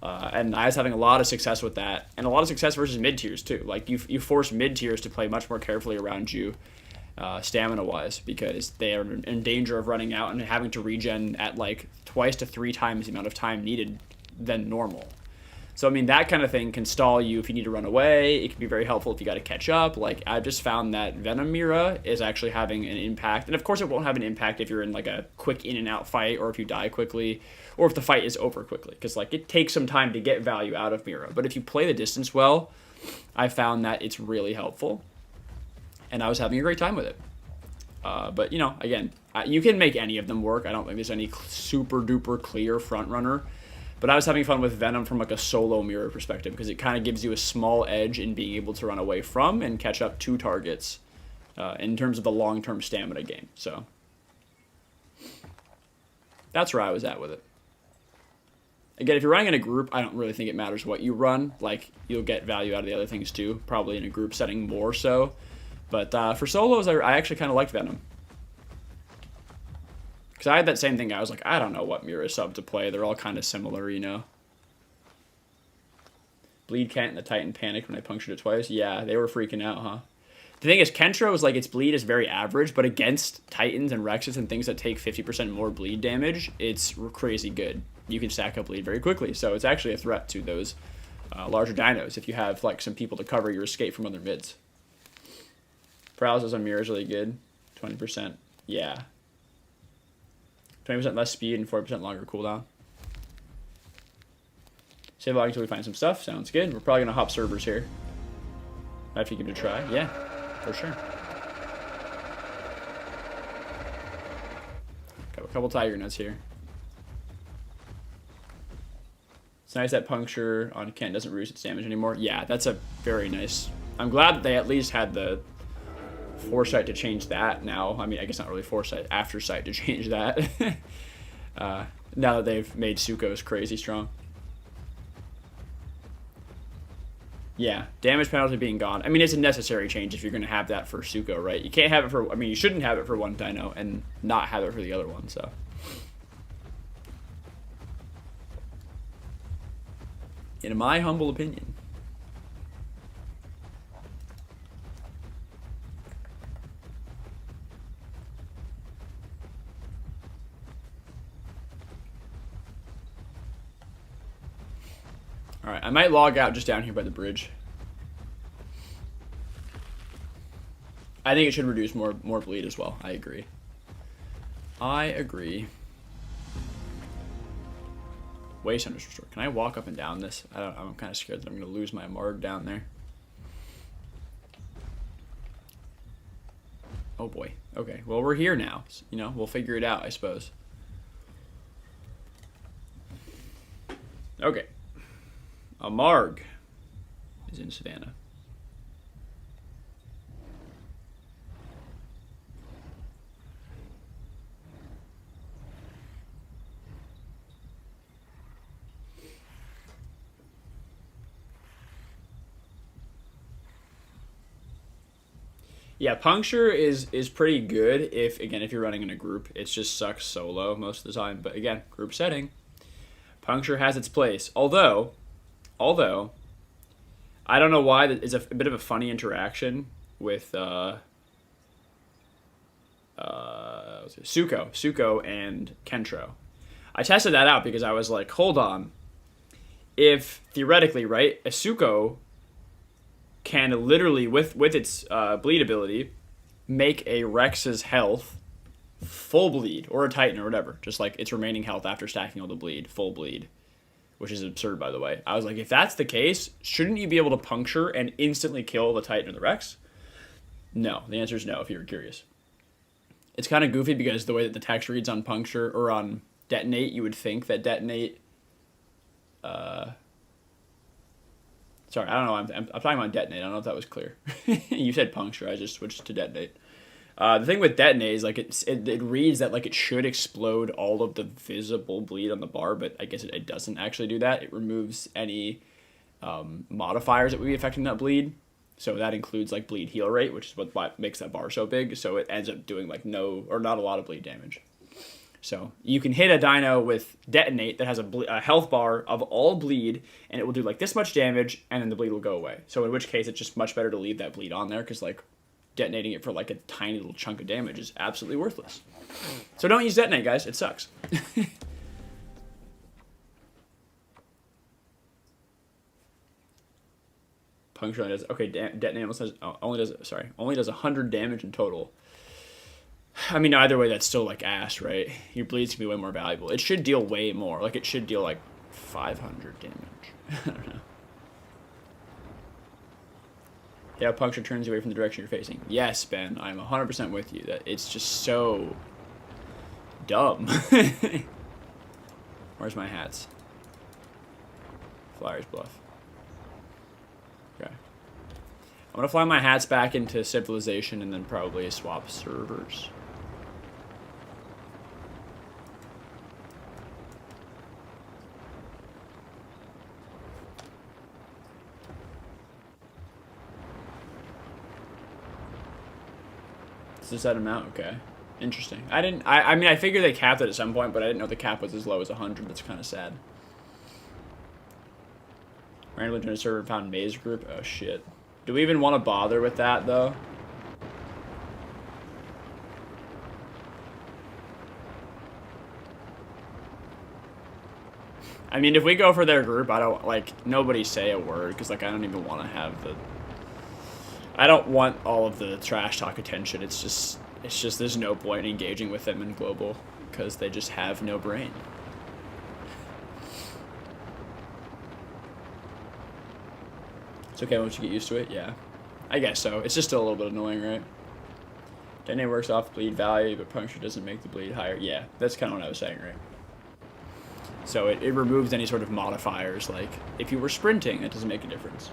And I was having a lot of success with that, and a lot of success versus mid-tiers too. Like you force mid-tiers to play much more carefully around you, stamina-wise, because they are in danger of running out and having to regen at like 2 to 3 times the amount of time needed than normal. So I mean, that kind of thing can stall you if you need to run away. It can be very helpful if you got to catch up. Like I've just found that Venom Mira is actually having an impact, and of course it won't have an impact if you're in like a quick in and out fight or if you die quickly, or if the fight is over quickly, because like it takes some time to get value out of Mira. But if you play the distance well, I found that it's really helpful, and I was having a great time with it. But you know, again, you can make any of them work. I don't think there's any super duper clear front runner. But I was having fun with Venom from like a solo mirror perspective because it kind of gives you a small edge in being able to run away from and catch up to targets in terms of the long-term stamina game. So that's where I was at with it. Again, if you're running in a group, I don't really think it matters what you run. Like, you'll get value out of the other things too, probably in a group setting more so. But for solos, I actually kind of liked Venom. Because I had that same thing. I was like, I don't know what Mira sub to play. They're all kind of similar, you know. Bleed Kent and the Titan panicked when I punctured it twice. Yeah, they were freaking out, huh? The thing is, Kentra was like, its bleed is very average, but against Titans and Rexes and things that take 50% more bleed damage, it's crazy good. You can stack up bleed very quickly, so it's actually a threat to those larger dinos if you have like some people to cover your escape from other mids. Paralysis on Mira is really good. 20%. Yeah. 20% less speed and 40% longer cooldown. Save log until we find some stuff. Sounds good. We're probably going to hop servers here. Might have to give it a try. Yeah, for sure. Got a couple tiger nuts here. It's nice that puncture on Kent doesn't reduce its damage anymore. Yeah, that's a very nice... I'm glad that they at least had the foresight to change that now. I mean, I guess not really foresight, aftersight to change that. Now that they've made Sukkos crazy strong. Yeah, damage penalty being gone. I mean, it's a necessary change if you're going to have that for Sukko, right? You can't have it for... I mean, you shouldn't have it for one dino and not have it for the other one, so... In my humble opinion. Alright, I might log out just down here by the bridge. I think it should reduce more bleed as well. I agree. I agree. Waste Hunter's Restore. Can I walk up and down this? I'm kind of scared that I'm going to lose my Marg down there. Oh boy. Okay. Well, we're here now. You know, we'll figure it out, I suppose. Okay. A Marg is in Savannah. Yeah, puncture is pretty good if you're running in a group. It just sucks solo most of the time. But again, group setting, puncture has its place. Although I don't know why it's a bit of a funny interaction with Suko and Kentro. I tested that out because I was like, hold on. If theoretically, right, a Suko can literally, with its bleed ability, make a Rex's health full bleed, or a Titan or whatever, just like its remaining health after stacking all the bleed, full bleed, which is absurd, by the way. I was like, if that's the case, shouldn't you be able to puncture and instantly kill the Titan or the Rex? No, the answer is no, if you were curious. It's kind of goofy because the way that the text reads on puncture, or on detonate, you would think that detonate... Sorry, I don't know. I'm talking about detonate. I don't know if that was clear. You said puncture. I just switched to detonate. The thing with detonate is like it reads that like it should explode all of the visible bleed on the bar, but I guess it doesn't actually do that. It removes any modifiers that would be affecting that bleed. So that includes like bleed heal rate, which is what makes that bar so big. So it ends up doing like no or not a lot of bleed damage. So you can hit a dino with detonate that has a health bar of all bleed, and it will do like this much damage, and then the bleed will go away. So in which case, it's just much better to leave that bleed on there, because like detonating it for like a tiny little chunk of damage is absolutely worthless. So don't use detonate, guys. It sucks. Puncture only does detonate only does 100 damage in total. I mean, either way, that's still, like, ass, right? Your bleeds can be way more valuable. It should deal way more. Like, it should deal, like, 500 damage. I don't know. Yeah, puncture turns you away from the direction you're facing. Yes, Ben, I'm 100% with you. That it's just so dumb. Where's my hats? Flyers Bluff. Okay. I'm going to fly my hats back into Civilization and then probably swap servers. Is this that amount? Okay. Interesting. I mean, I figured they capped it at some point, but I didn't know the cap was as low as 100. That's kind of sad. Randomly joined a server and found Maze Group. Oh, shit. Do we even want to bother with that, though? I mean, if we go for their group, I don't, like, nobody say a word, because, like, I don't even want to have the... I don't want all of the trash talk attention. It's just there's no point in engaging with them in global, because they just have no brain. It's okay once you get used to it, yeah. I guess so. It's just still a little bit annoying, right? Detonate works off bleed value, but puncture doesn't make the bleed higher. Yeah, that's kind of what I was saying, right? So it removes any sort of modifiers, like if you were sprinting, that doesn't make a difference.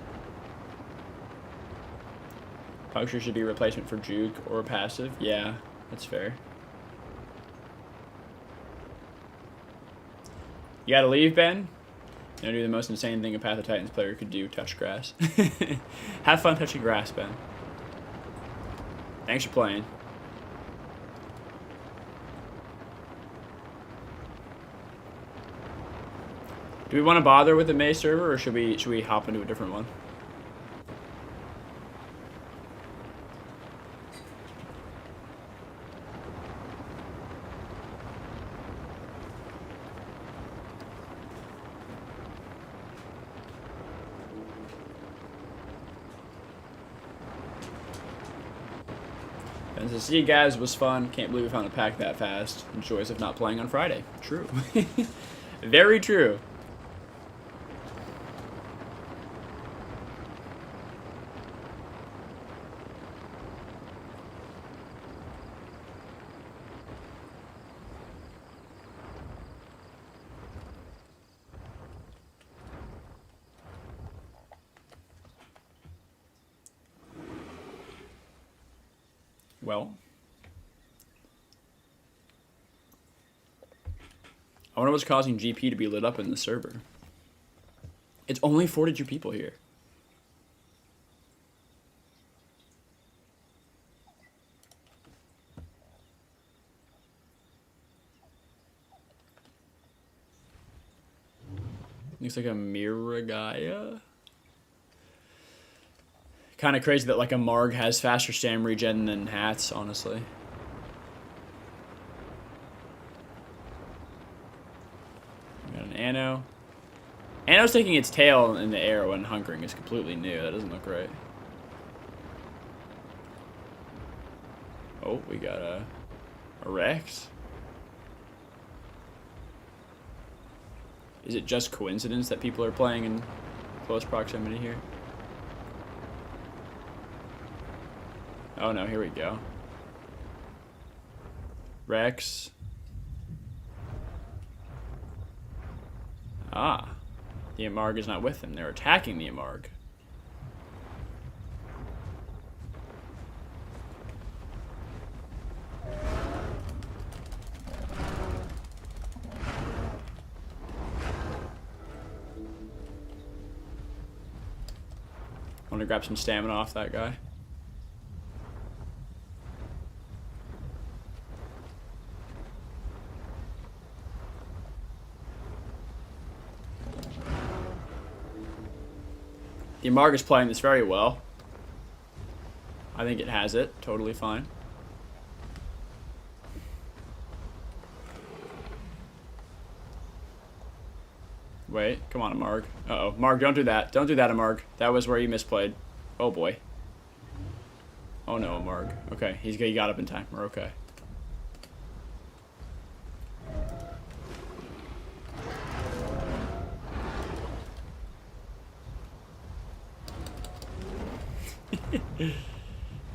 Puncture should be a replacement for juke or passive. Yeah, that's fair. You gotta leave, Ben? You know, do the most insane thing a Path of Titans player could do, touch grass. Have fun touching grass, Ben. Thanks for playing. Do we want to bother with the May server, or should we hop into a different one? And to see you guys was fun. Can't believe we found a pack that fast. The joys of not playing on Friday. True. Very true. Well. I wonder what's causing GP to be lit up in the server. It's only 42 people here. Looks like a Miragaya. Kind of crazy that like a Marg has faster stam regen than Hats, honestly. We got an Anno. Anno's taking its tail in the air when hunkering is completely new. That doesn't look right. Oh, we got a Rex. Is it just coincidence that people are playing in close proximity here? Oh no, here we go. Rex. Ah. The Amarg is not with them. They're attacking the Amarg. I want to grab some stamina off that guy. The Amarg is playing this very well. I think it has it. Totally fine. Wait, come on, Amarg. Uh-oh. Marg, don't do that. Don't do that, Amarg. That was where you misplayed. Oh, boy. Oh, no, Amarg. Okay, he got up in time. We're okay.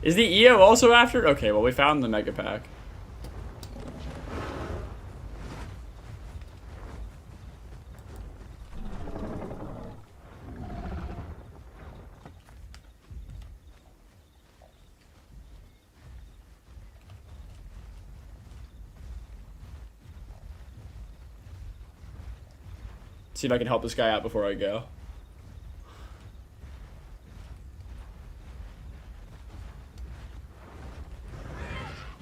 Is the EO also after? Okay, well, we found the Mega Pack. See if I can help this guy out before I go.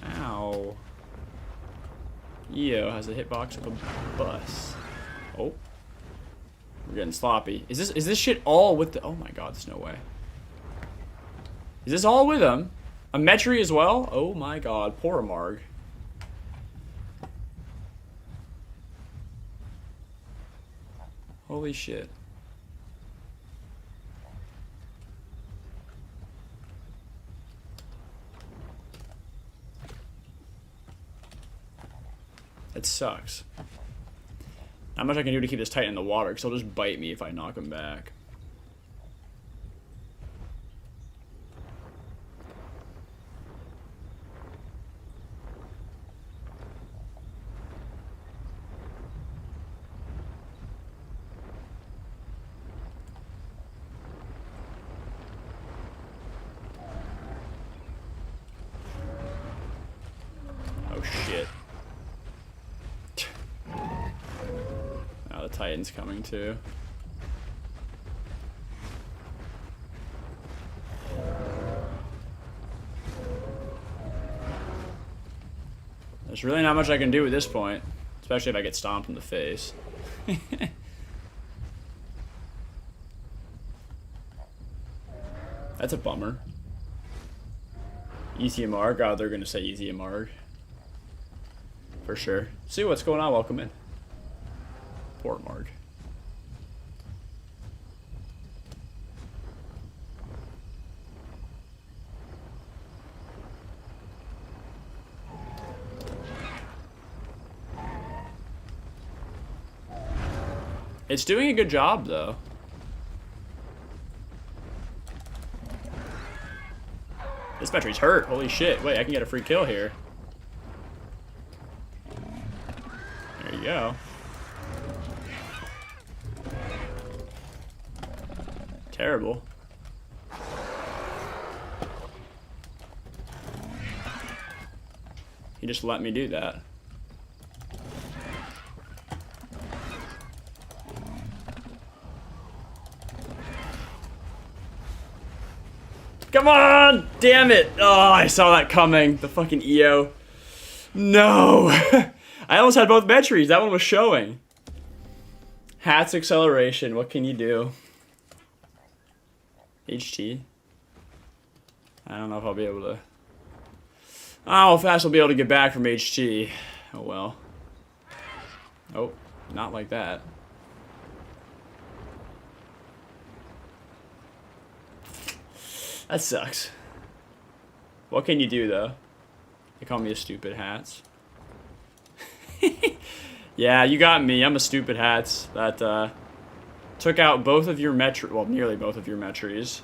Ow. EO has a hitbox of a bus. Oh. We're getting sloppy. Is this shit all with the... Oh my god, there's no way. Is this all with him? A Metri as well? Oh my god, poor Amarg. Holy shit. That sucks. Not much I can do to keep this Titan in the water, because he'll just bite me if I knock him back. Oh shit. Now the Titan's coming too. There's really not much I can do at this point, especially if I get stomped in the face. That's a bummer. Easy Amarg. Oh, they're gonna say easy Amarg. For sure. See what's going on. Welcome in. Poor Amarg. It's doing a good job, though. This battery's hurt. Holy shit. Wait, I can get a free kill here. There you go. Terrible. He just let me do that. Come on! Damn it! Oh, I saw that coming. The fucking EO. No! I almost had both batteries. That one was showing. Hats acceleration. What can you do? HT. I don't know if I'll be able to... I don't know how fast I'll be able to get back from HT. Oh well. Oh, not like that. That sucks. What can you do, though? They call me a stupid hats. Yeah, you got me. I'm a stupid hats. That, took out both of your metri... Well, nearly both of your metries.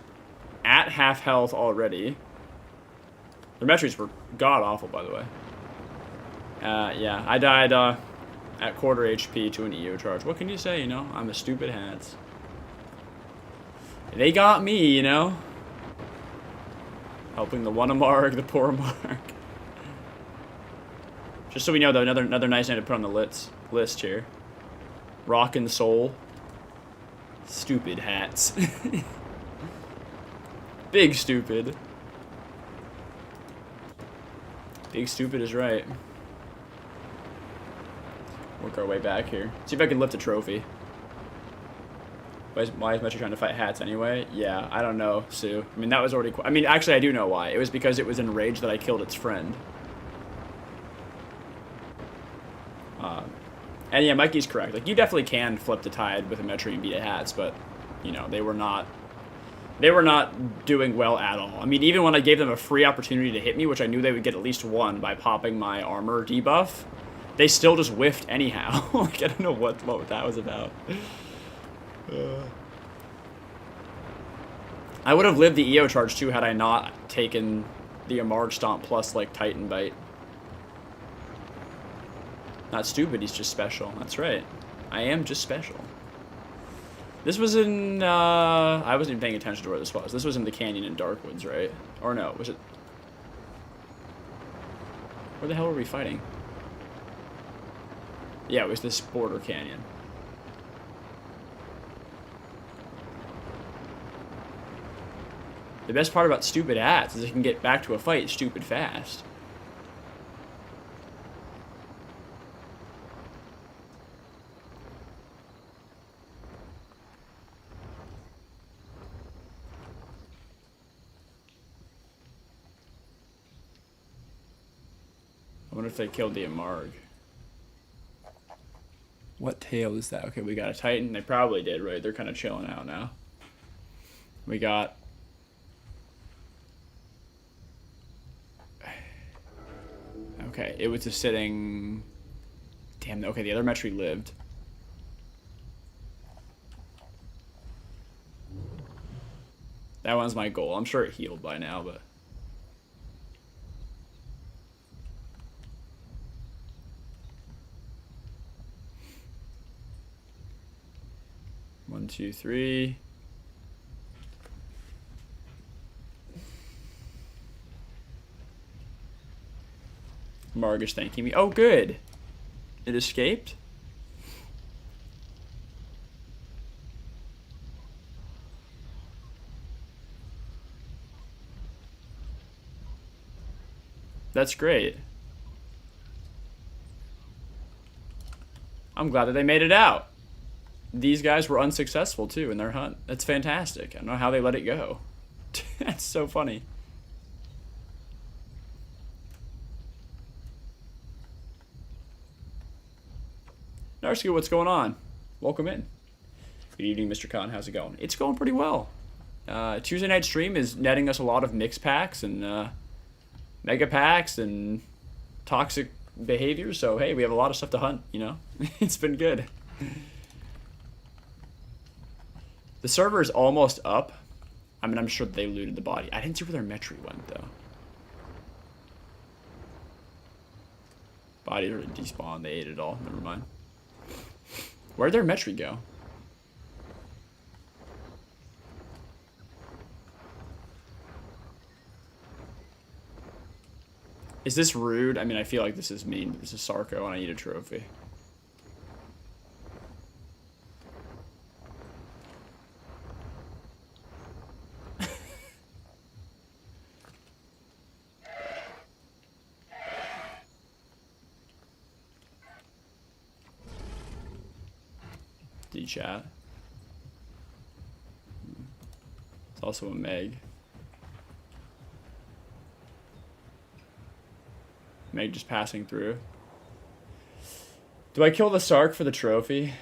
At half health already. Their metries were god-awful, by the way. Yeah, I died, at quarter HP to an EO charge. What can you say, you know? I'm a stupid hats. They got me, you know? Helping the one mark, the poor mark. Just so we know, though, another nice name to put on the list here. Rockin' Soul. Stupid hats. Big stupid. Big stupid is right. Work our way back here. See if I can lift a trophy. Why is Metro trying to fight hats anyway? Yeah, I don't know, Sue. I mean, that was already... I mean, actually, I do know why. It was because it was enraged that I killed its friend. And yeah, Mikey's correct. Like, you definitely can flip the tide with a Metro and beat a hats, but, you know, they were not doing well at all. I mean, even when I gave them a free opportunity to hit me, which I knew they would get at least one by popping my armor debuff, they still just whiffed anyhow. Like, I don't know what that was about. I would have lived the EO charge too had I not taken the Amarg Stomp plus, like, Titan Bite. Not stupid, he's just special. That's right. I am just special. This was in, I wasn't even paying attention to where this was. This was in the canyon in Darkwoods, right? Or no, was it... Where the hell were we fighting? Yeah, it was this border canyon. The best part about stupid hats is it can get back to a fight stupid fast. I wonder if they killed the Amarg. What tail is that? Okay, we got a Titan. They probably did, right? They're kind of chilling out now. We got... Okay, it was a sitting... Damn, okay, the other Metry lived. That one's my goal. I'm sure it healed by now, but... One, two, three. Marg is thanking me. Oh, good. It escaped? That's great. I'm glad that they made it out. These guys were unsuccessful, too, in their hunt. That's fantastic. I don't know how they let it go. That's so funny. Narsky, what's going on? Welcome in. Good evening, Mr. Khan. How's it going? It's going pretty well. Tuesday night stream is netting us a lot of mix packs and mega packs and toxic behaviors. So, hey, we have a lot of stuff to hunt, you know? It's been good. The server is almost up. I mean, I'm sure they looted the body. I didn't see where their Metry went, though. Bodies are despawned. They ate it all. Never mind. Where'd their Metry go? Is this rude? I mean, I feel like this is mean, but this is Sarko and I need a trophy. D-chat. It's also a Meg. Meg just passing through. Do I kill the Sark for the trophy?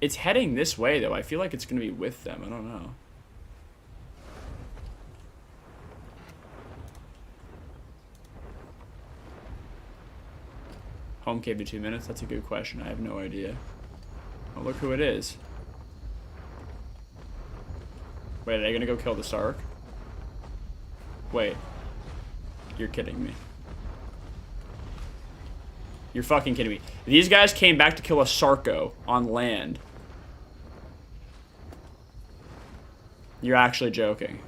It's heading this way, though. I feel like it's going to be with them. I don't know. Home cave to 2 minutes? That's a good question. I have no idea. Oh, look who it is. Wait, are they gonna go kill the Sark? Wait. You're kidding me. You're fucking kidding me. These guys came back to kill a Sarko on land. You're actually joking.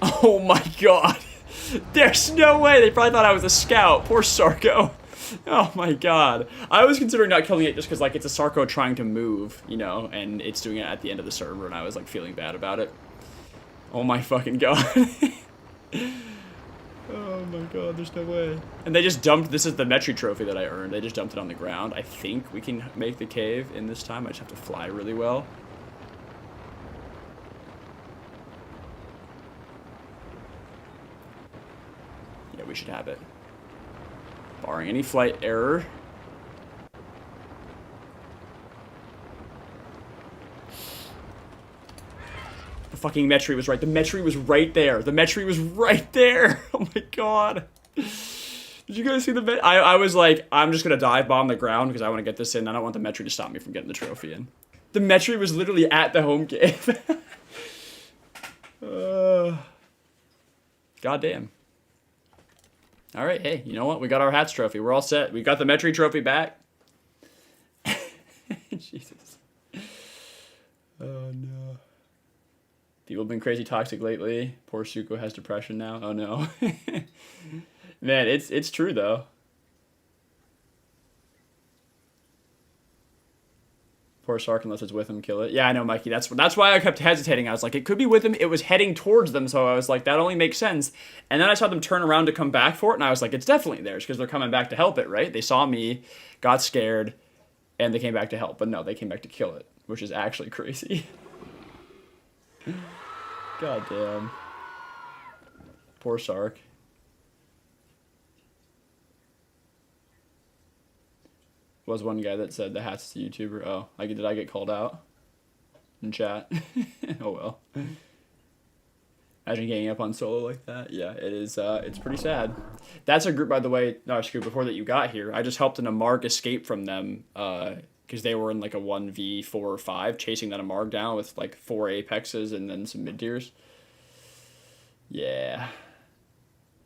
Oh my god. There's no way. They probably thought I was a scout. Poor Sarko. Oh my god. I was considering not killing it just because, like, it's a Sarko trying to move, you know, and it's doing it at the end of the server, and I was, like, feeling bad about it. Oh my fucking god. Oh my god, there's no way. And they just dumped, this is the Metri trophy that I earned. They just dumped it on the ground. I think we can make the cave in this time. I just have to fly really well. Yeah, we should have it. Barring any flight error. The fucking Metri was right. The Metri was right there. The Metri was right there. Oh my god. Did you guys see the Metri? I was like, I'm just going to dive bomb the ground because I want to get this in. I don't want the Metri to stop me from getting the trophy in. The Metri was literally at the home cave. Goddamn. All right, hey, you know what? We got our hats trophy. We're all set. We got the Metri trophy back. Jesus. Oh, no. People have been crazy toxic lately. Poor Suko has depression now. Oh, no. Man, it's true, though. Poor Sark, unless it's with him, kill it. Yeah, I know, Mikey. That's why I kept hesitating. I was like, it could be with him. It was heading towards them, so I was like, that only makes sense. And then I saw them turn around to come back for it, and I was like, it's definitely theirs, because they're coming back to help it, right? They saw me, got scared, and they came back to help. But no, they came back to kill it, which is actually crazy. God damn. Poor Sark. Was one guy that said the hat's the YouTuber. Oh, did I get called out in chat? Oh well. Imagine getting up on solo like that. Yeah, it is. It's pretty sad. That's a group, by the way. No, Scoop. Before that you got here, I just helped an Amarg escape from them because they were in like a 1v4 or 5, chasing that Amarg down with like 4 Apexes and then some mid tiers. Yeah.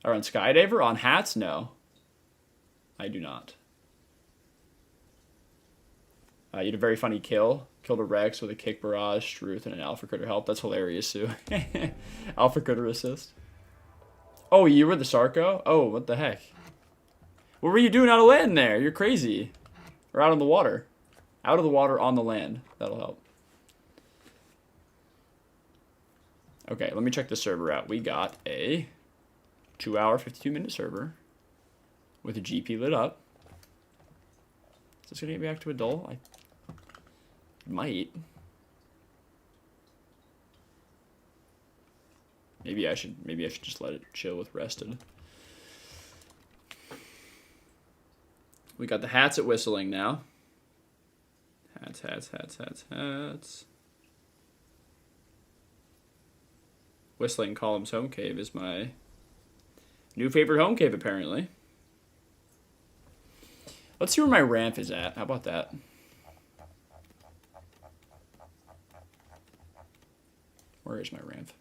Or on Skydiver on hats? No, I do not. You had a very funny kill. Killed a Rex with a kick barrage, Struth, and an Alpha Critter help. That's hilarious, too. Alpha Critter assist. Oh, you were the Sarko? Oh, what the heck? What were you doing out of land there? You're crazy. Or out of the water. Out of the water on the land. That'll help. Okay, let me check the server out. We got a 2-hour, 52-minute server with a GP lit up. Is this gonna get me back to adult? Might. Maybe I should just let it chill with rested. We got the hats at whistling now. Hats. Whistling Columns Home Cave is my new favorite home cave, apparently. Let's see where my ramp is at. How about that? Where is my ramp?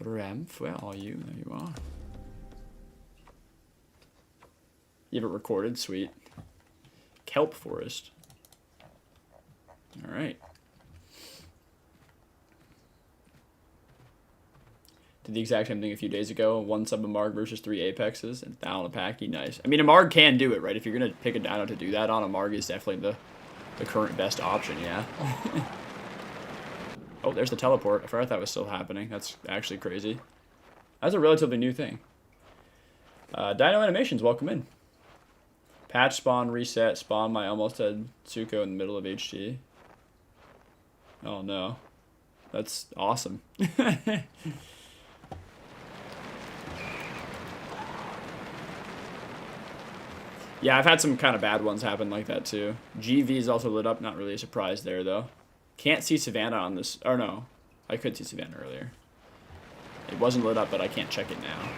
Ramp, where are you? There you are. You have it recorded? Sweet. Kelp Forest. All right. Did the exact same thing a few days ago. 1 sub a Marg versus 3 Apexes and down a Pachy. Nice. I mean, a Marg can do it, right? If you're going to pick a dino to do that on, a Marg is definitely the current best option, yeah. Oh, there's the teleport. I forgot that was still happening. That's actually crazy. That's a relatively new thing. Dino animations, welcome in. Patch, spawn, reset, spawn my almost dead Tsuko in the middle of HG. Oh no. That's awesome. Yeah, I've had some kind of bad ones happen like that too. GV is also lit up, not really a surprise there though. Can't see Savannah on this, or no. I could see Savannah earlier. It wasn't lit up, but I can't check it now.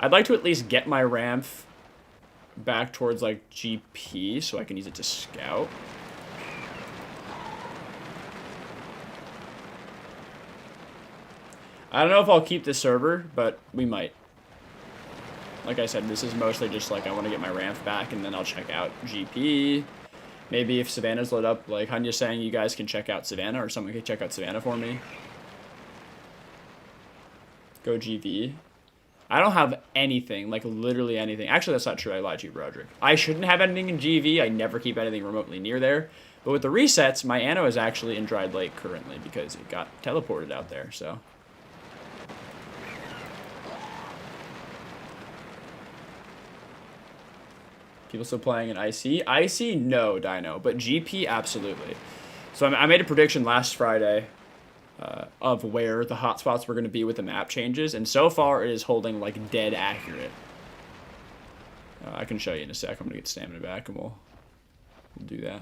I'd like to at least get my ramp back towards like GP so I can use it to scout. I don't know if I'll keep this server, but we might. Like I said, this is mostly just like I want to get my ramp back and then I'll check out GP. Maybe if Savannah's lit up, like Hanya's saying, you guys can check out Savannah or someone can check out Savannah for me. Go GV. I don't have anything, like literally anything. Actually, that's not true. I lied to you, Broderick. I shouldn't have anything in GV. I never keep anything remotely near there. But with the resets, my Anno is actually in Dried Lake currently because it got teleported out there, so. People still playing in IC? IC, no, Dino, but GP, absolutely. So I made a prediction last Friday of where the hotspots were going to be with the map changes, and so far it is holding like dead accurate. I can show you in a sec. I'm going to get stamina back, and we'll do that.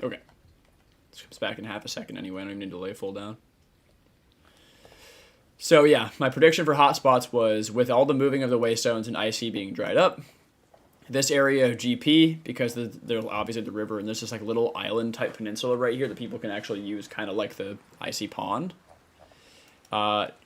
Okay. This comes back in half a second anyway. I don't even need to lay full down. So yeah, my prediction for hotspots was with all the moving of the waystones and IC being dried up, this area of GP, because there's obviously the river and there's this like little island type peninsula right here that people can actually use kind of like the IC pond.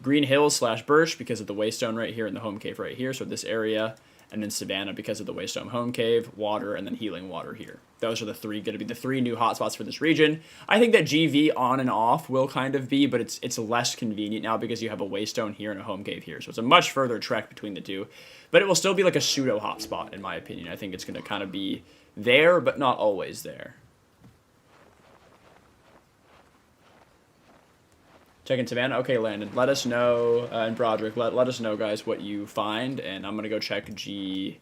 Green Hills / Birch because of the waystone right here and the home cave right here. So this area. And then Savannah because of the Waystone Home Cave, water, and then healing water here. Those are the three going to be the 3 new hotspots for this region. I think that GV on and off will kind of be, but it's less convenient now because you have a Waystone here and a Home Cave here. So it's a much further trek between the two. But it will still be like a pseudo hotspot in my opinion. I think it's going to kind of be there, but not always there. Checking Savannah. Okay, Landon. Let us know, and Broderick, let us know, guys, what you find, and I'm going to go check GP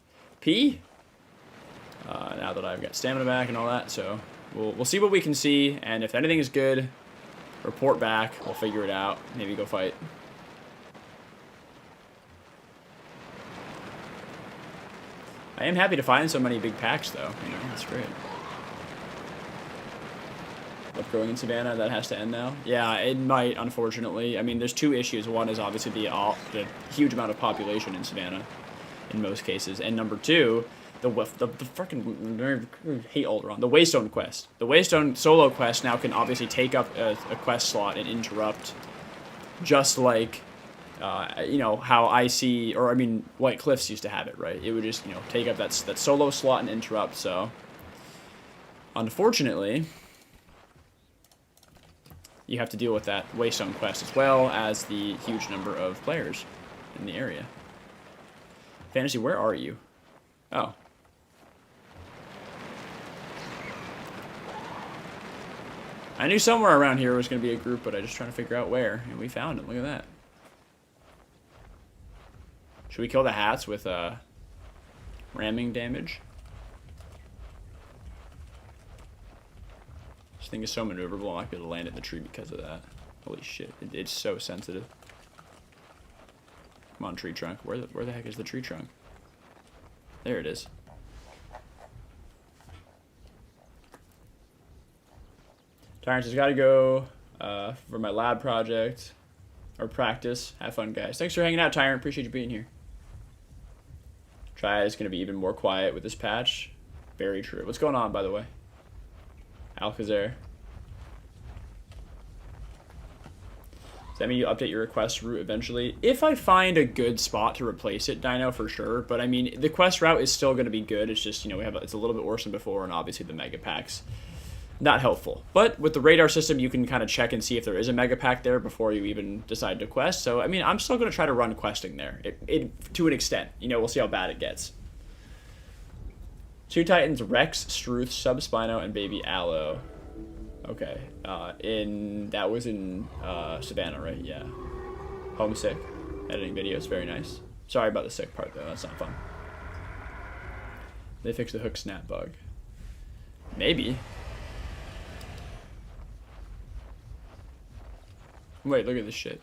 now that I've got stamina back and all that, so we'll see what we can see, and if anything is good, report back. We'll figure it out. Maybe go fight. I am happy to find so many big packs, though. You know, that's great. Growing in Savannah, that has to end now. Yeah, it might, unfortunately. I mean, there's 2 issues. One is obviously the huge amount of population in Savannah, in most cases, and number 2, the freaking hate Alderon, the Waystone quest. The Waystone solo quest now can obviously take up a quest slot and interrupt, just like you know how IC or I mean White Cliffs used to have it, right? It would just take up that solo slot and interrupt. So, unfortunately, you have to deal with that Waystone quest as well as the huge number of players in the area. Fantasy, where are you? Oh. I knew somewhere around here was going to be a group, but I just trying to figure out where, and we found it. Look at that. Should we kill the hats with ramming damage? This thing is so maneuverable, I might be able to land it in the tree because of that. Holy shit, it's so sensitive. Come on, tree trunk. Where the heck is the tree trunk? There it is. Tyrants has got to go for my lab project or practice. Have fun, guys. Thanks for hanging out, Tyrant. Appreciate you being here. Try is going to be even more quiet with this patch. Very true. What's going on, by the way? Alcazar. Does that mean you update your request route eventually? If I find a good spot to replace it, Dino, for sure. But I mean, the quest route is still going to be good. It's just, you know, it's a little bit worse than before, and obviously the mega packs not helpful. But with the radar system, you can kind of check and see if there is a mega pack there before you even decide to quest. So I mean, I'm still going to try to run questing there, to an extent. You know, we'll see how bad it gets. 2 Titans, Rex, Struth, Subspino, and Baby Allo. Okay. That was in Savannah, right? Yeah. Homesick. Editing videos, very nice. Sorry about the sick part though, that's not fun. They fixed the hook snap bug. Maybe. Wait, look at this shit.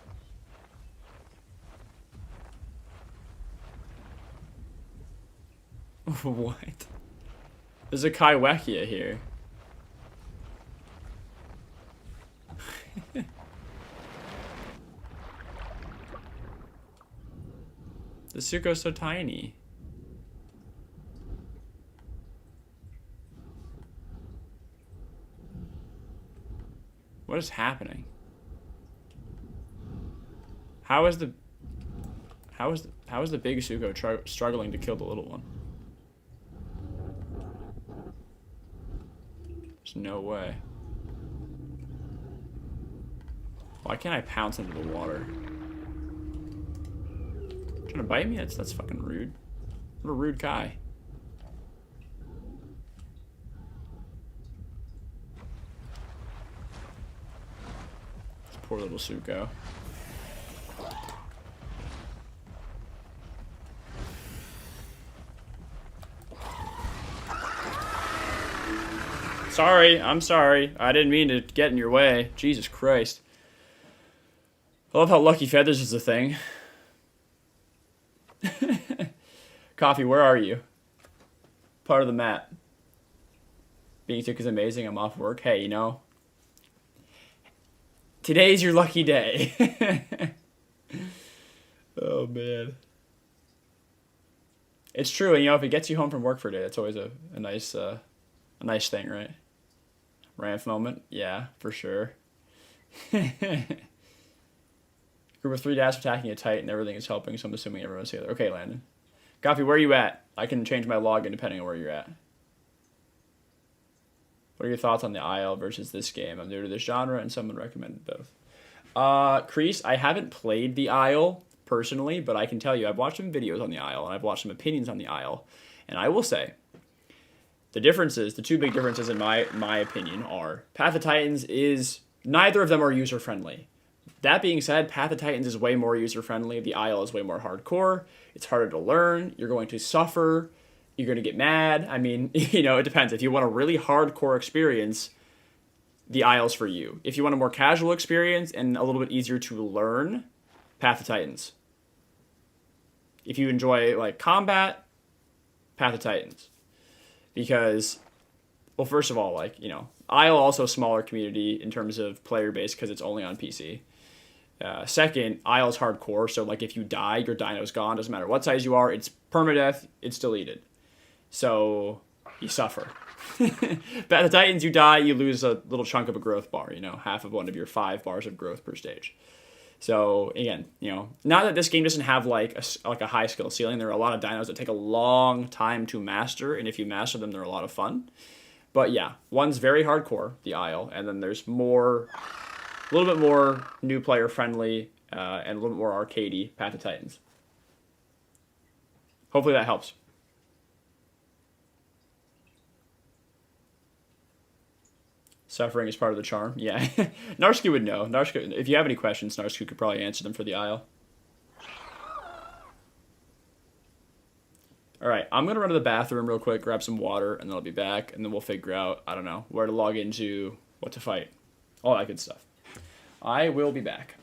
What? There's a Kaiwekia here. The Suko's so tiny. What is happening? How is the big Suko struggling to kill the little one? There's no way. Why can't I pounce into the water? Trying to bite me? That's fucking rude. What a rude guy. This poor little Suko. Sorry, I'm sorry. I didn't mean to get in your way. Jesus Christ. I love how Lucky Feathers is a thing. Coffee, where are you? Part of the map. Being sick is amazing. I'm off work. Hey, you know, today's your lucky day. Oh, man. It's true. And, you know, if it gets you home from work for a day, that's always a nice thing, right? Ramp moment. Yeah, for sure. Group of 3 dash attacking a Titan. Everything is helping, so I'm assuming everyone's together. Okay, Landon. Coffee, where are you at? I can change my login depending on where you're at. What are your thoughts on the IL versus this game? I'm new to this genre, and someone recommended both. Crease, I haven't played the IL personally, but I can tell you I've watched some videos on the IL, and I've watched some opinions on the IL. And I will say, the differences, the 2 big differences in my opinion are Path of Titans is, neither of them are user-friendly. That being said, Path of Titans is way more user-friendly. The IL is way more hardcore. It's harder to learn. You're going to suffer. You're going to get mad. I mean, you know, it depends. If you want a really hardcore experience, the IL's for you. If you want a more casual experience and a little bit easier to learn, Path of Titans. If you enjoy, like, combat, Path of Titans. Because, well, first of all, like, you know, IL also a smaller community in terms of player base because it's only on PC. Second, IL is hardcore, so like if you die, your dino's gone. Doesn't matter what size you are, it's permadeath, it's deleted. So you suffer. Path of Titans, you die, you lose a little chunk of a growth bar, you know, half of one of your 5 bars of growth per stage. So again, you know, not that this game doesn't have like a high skill ceiling. There are a lot of dinos that take a long time to master, and if you master them, they're a lot of fun. But yeah, one's very hardcore, the IL, and then there's a little bit more new player friendly, and a little bit more arcadey Path of Titans. Hopefully that helps. Suffering is part of the charm. Yeah. Narsky would know. Narsky, if you have any questions, Narsky could probably answer them for the IL. Alright, I'm going to run to the bathroom real quick, grab some water, and then I'll be back, and then we'll figure out, I don't know, where to log into, what to fight. All that good stuff. I will be back.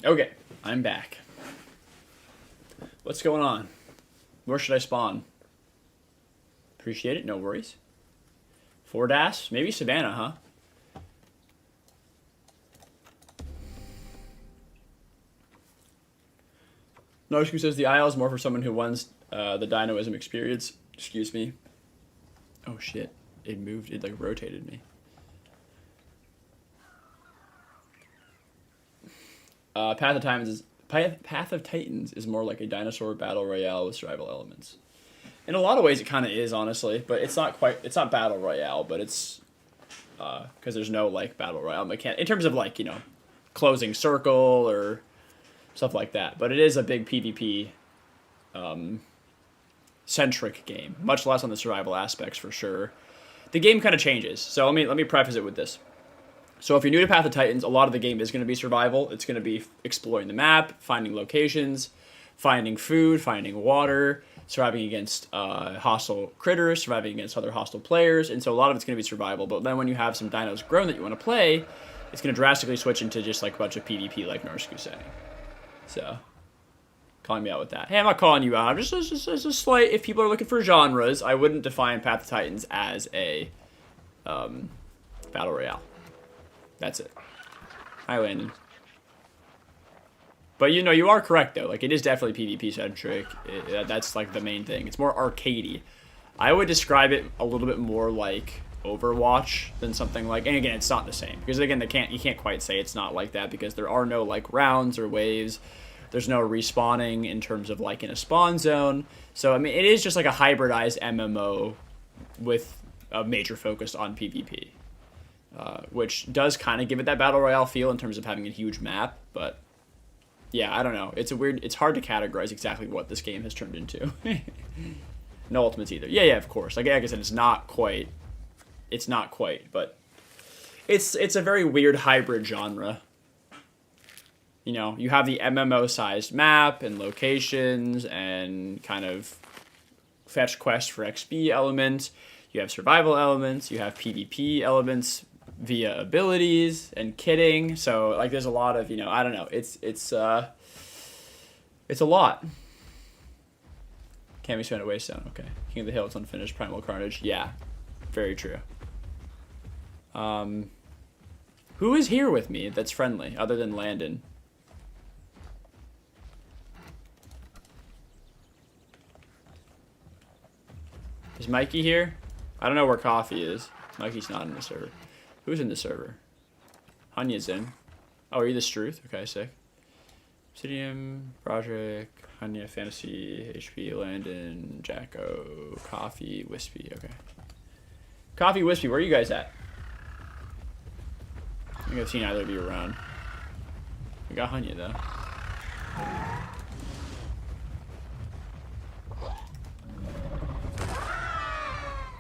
Okay, I'm back. What's going on? Where should I spawn? Appreciate it, no worries. Fordas? Maybe Savannah, huh? Noshku says the IL is more for someone who wants the dinoism experience. Excuse me. Oh shit. It moved, it like rotated me. Path of Titans is more like a dinosaur battle royale with survival elements. In a lot of ways, it kind of is, honestly, but it's not quite. It's not battle royale, but it's because there's no like battle royale mechanic in terms of like closing circle or stuff like that. But it is a big PvP centric game, much less on the survival aspects for sure. The game kind of changes, so let me preface it with this. So if you're new to Path of Titans, a lot of the game is going to be survival. It's going to be exploring the map, finding locations, finding food, finding water, surviving against hostile critters, surviving against other hostile players, and so a lot of it's going to be survival. But then when you have some dinos grown that you want to play, it's going to drastically switch into just like a bunch of PvP, like Norsku's saying. So, calling me out with that. Hey, I'm not calling you out. I'm just a slight. If people are looking for genres, I wouldn't define Path of Titans as a battle royale. That's it. Hi, Landon. But you are correct though. Like it is definitely PvP centric. That's like the main thing. It's more arcadey. I would describe it a little bit more like Overwatch than something like. And again, it's not the same because again, you can't quite say it's not like that because there are no like rounds or waves. There's no respawning in terms of like in a spawn zone. So I mean, it is just like a hybridized MMO with a major focus on PvP, which does kind of give it that battle royale feel in terms of having a huge map, but. Yeah, I don't know. It's hard to categorize exactly what this game has turned into. No ultimates either. Yeah, of course. Like I said, it's not quite, but it's a very weird hybrid genre. You have the MMO-sized map and locations and kind of fetch quest for XP elements. You have survival elements. You have PvP elements via abilities and kitting, so like there's a lot of I don't know, it's a lot. Can't be spent at Waystone. Okay, King of the Hill, it's unfinished. Primal Carnage, yeah, very true. Who is here with me that's friendly other than Landon? Is Mikey here? I don't know where Coffee is. Mikey's not in the server. Who's in the server? Hanya's in. Oh, are you the Struth? Okay, sick. Obsidian, Broderick, Hanya, Fantasy, HP, Landon, Jacko, Coffee, Wispy. Okay. Coffee, Wispy, where are you guys at? I think I've seen either of you around. We got Hanya, though.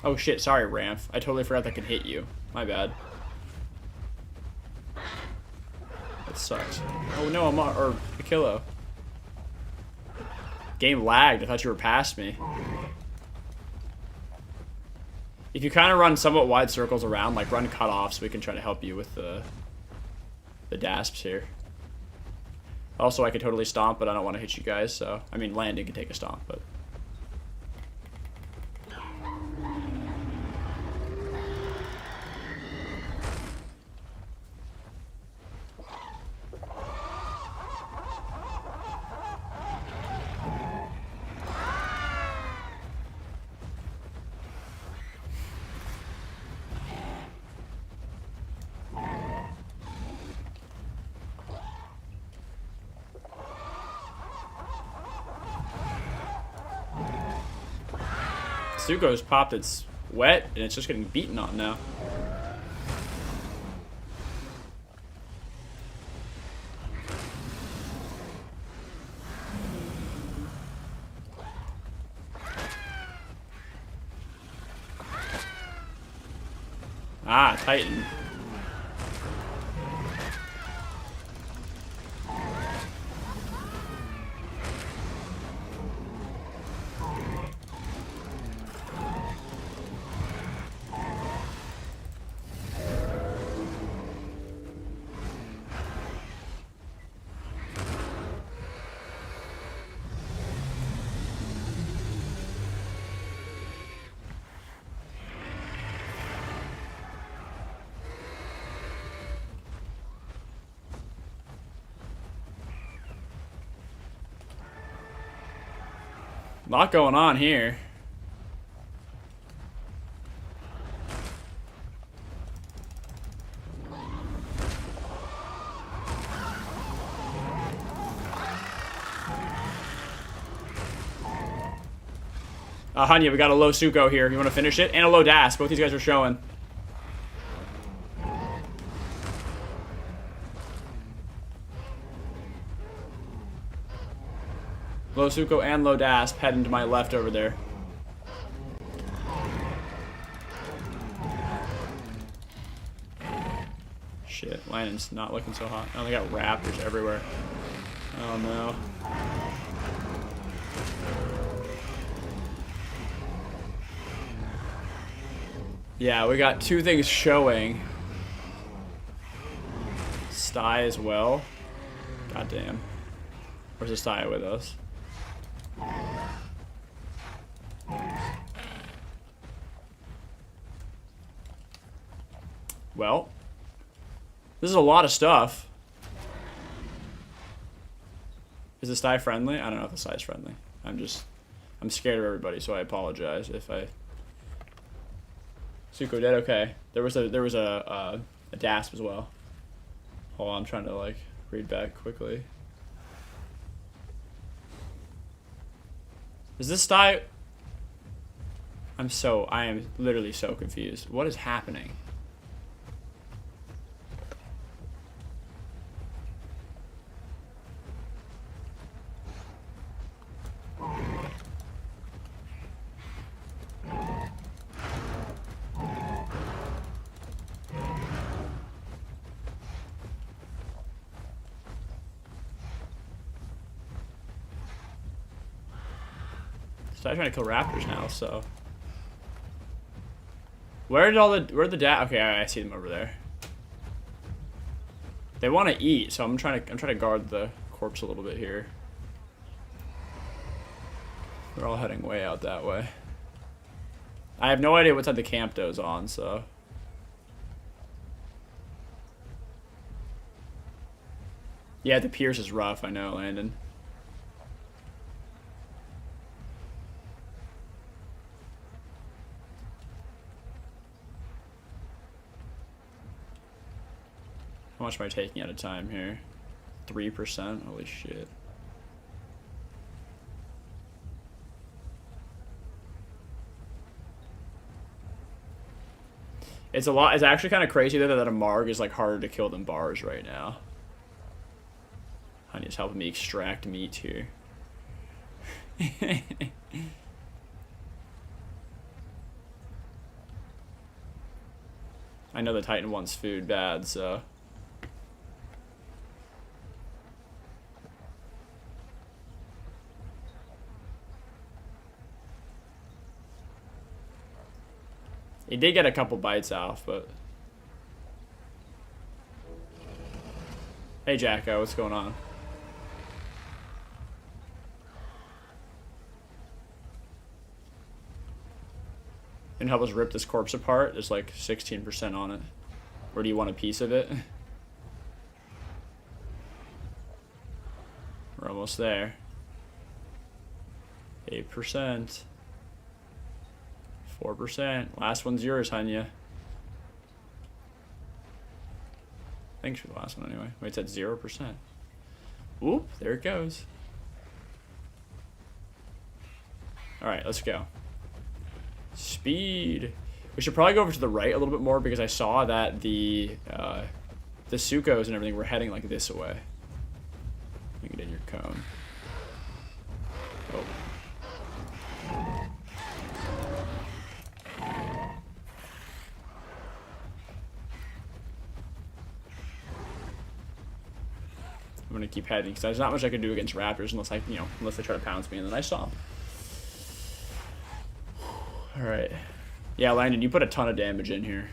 Oh, shit. Sorry, Ramp. I totally forgot that could hit you. My bad. That sucks. Oh no, or a kilo. Game lagged. I thought you were past me. If you kind of run somewhat wide circles around, like run cutoffs, we can try to help you with the dasps here. Also, I could totally stomp, but I don't want to hit you guys. So, I mean, Landon can take a stomp, but. Suko's popped its wet, and it's just getting beaten on now. Ah, Titan. lot going on here. Hanya, we got a low Suko here. You want to finish it? And a low Das. Both these guys are showing. Low Suko and low Das heading to my left over there. Shit, Landon's not looking so hot. Oh, they got raptors everywhere. Oh no. Yeah, we got two things showing. Sty as well. God damn. Where's the Sty with us? Well, this is a lot of stuff. Is the Sty friendly? I don't know if the Sty is friendly. I'm scared of everybody, so I apologize if I... Suko dead. Okay. There was a DASP as well. Hold on, I'm trying to like read back quickly. Is this Sty? I am literally so confused. What is happening? I'm trying to kill raptors now, so. Where the dad? Okay, I see them over there. They want to eat, so I'm trying to guard the corpse a little bit here. They're all heading way out that way. I have no idea what side the camp does on, so. Yeah, the Pierce is rough, I know, Landon. How much am I taking at a time here? 3%? Holy shit. It's a lot. It's actually kind of crazy that a Marg is like harder to kill than bars right now. Honey's helping me extract meat here. I know the Titan wants food bad, so. He did get a couple bites off, but... Hey, Jacko, what's going on? And help us rip this corpse apart. There's like 16% on it. Or do you want a piece of it? We're almost there. 8%. 4%. Last one's yours, Hanya. Thanks for the last one anyway. Wait, it's at 0%. Oop, there it goes. Alright, let's go. Speed. We should probably go over to the right a little bit more because I saw that the Sukos and everything were heading like this way. You can get in your cone. Oh. I'm gonna keep heading because there's not much I can do against raptors unless unless they try to pounce me, and then I stomp. All right, yeah, Landon, you put a ton of damage in here.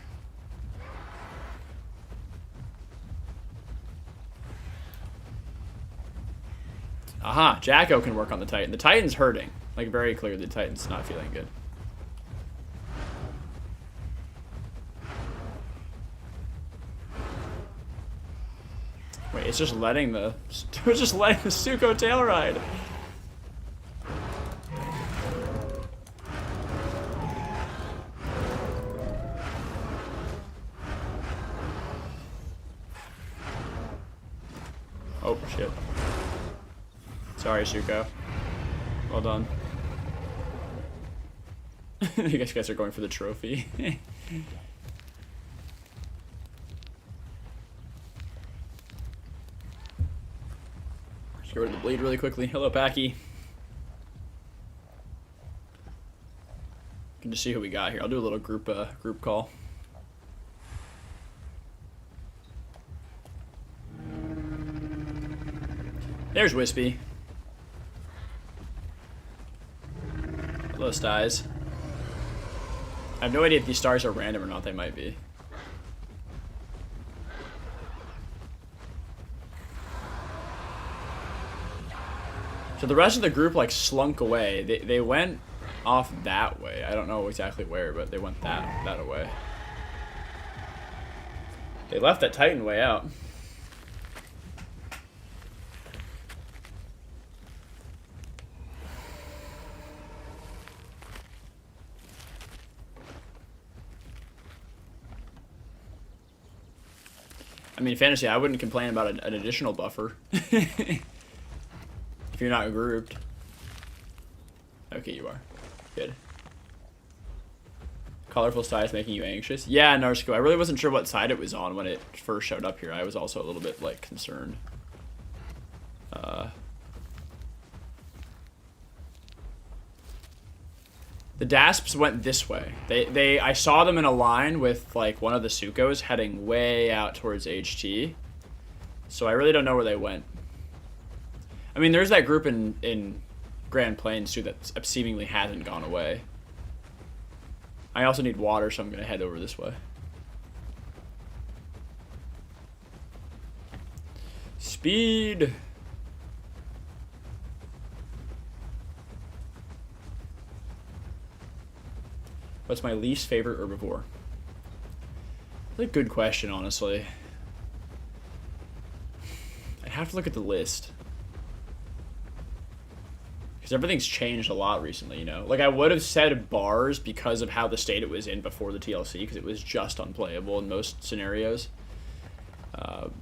Aha, Jacko can work on the Titan. The Titan's hurting, like very clearly. The Titan's not feeling good. Wait, it's just letting the Suko tail ride. Oh, shit. Sorry, Suko. Well done. You guys are going for the trophy. Just get rid of the bleed really quickly. Hello, Pachy. Can just see who we got here. I'll do a little group call. There's Wispy. Hello, Styes. I have no idea if these stars are random or not. They might be. So the rest of the group like slunk away. They went off that way. I don't know exactly where, but they went that away. They left that Titan way out. I mean, fantasy, I wouldn't complain about an additional buffer. If you're not grouped. Okay, you are. Good. Colorful styles making you anxious? Yeah, Narsko. I really wasn't sure what side it was on when it first showed up here. I was also a little bit, like, concerned. The Dasps went this way. I saw them in a line with, like, one of the Sukos heading way out towards HT. So I really don't know where they went. I mean, there's that group in Grand Plains, too, that seemingly hasn't gone away. I also need water, so I'm going to head over this way. Speed! What's my least favorite herbivore? That's a good question, honestly. I'd have to look at the list. Because everything's changed a lot recently, you know? Like, I would have said bars because of how the state it was in before the TLC, because it was just unplayable in most scenarios.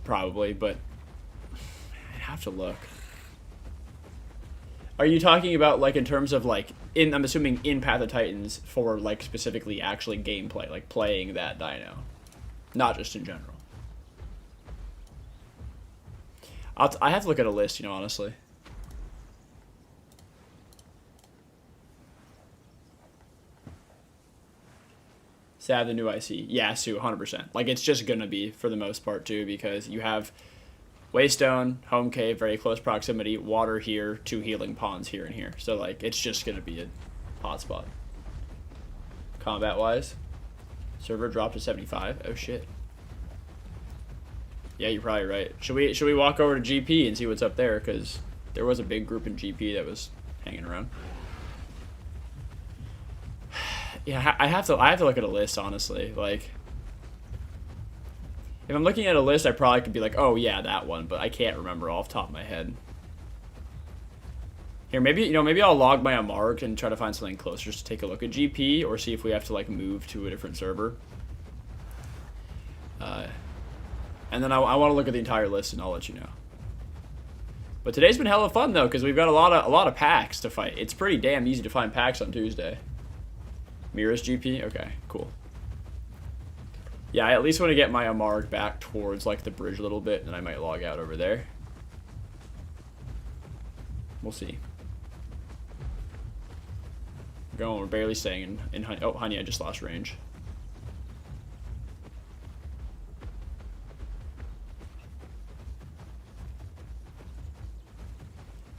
Probably, but I'd have to look. Are you talking about, like, in terms of, like, I'm assuming in Path of Titans for, like, specifically actually gameplay, like, playing that dino? Not just in general. I have to look at a list, you know, honestly. Sav, the new IC. Yeah, Sue, 100%. Like, it's just gonna be, for the most part, too, because you have Waystone, Home Cave, very close proximity, water here, 2 healing ponds here and here. So, like, it's just going to be a hotspot. Combat-wise, server dropped to 75. Oh, shit. Yeah, you're probably right. Should we walk over to GP and see what's up there? Because there was a big group in GP that was hanging around. Yeah, I have to look at a list, honestly. Like, if I'm looking at a list, I probably could be like, oh, yeah, that one, but I can't remember off the top of my head. Here, maybe I'll log my Amarg and try to find something closer just to take a look at GP or see if we have to, like, move to a different server. And then I want to look at the entire list and I'll let you know. But today's been hella fun, though, because we've got a lot of packs to fight. It's pretty damn easy to find packs on Tuesday. Mira's GP? Okay, cool. Yeah, I at least want to get my Amarg back towards, like, the bridge a little bit, and I might log out over there. We'll see. We're barely staying in Honey. Oh, Honey, I just lost range.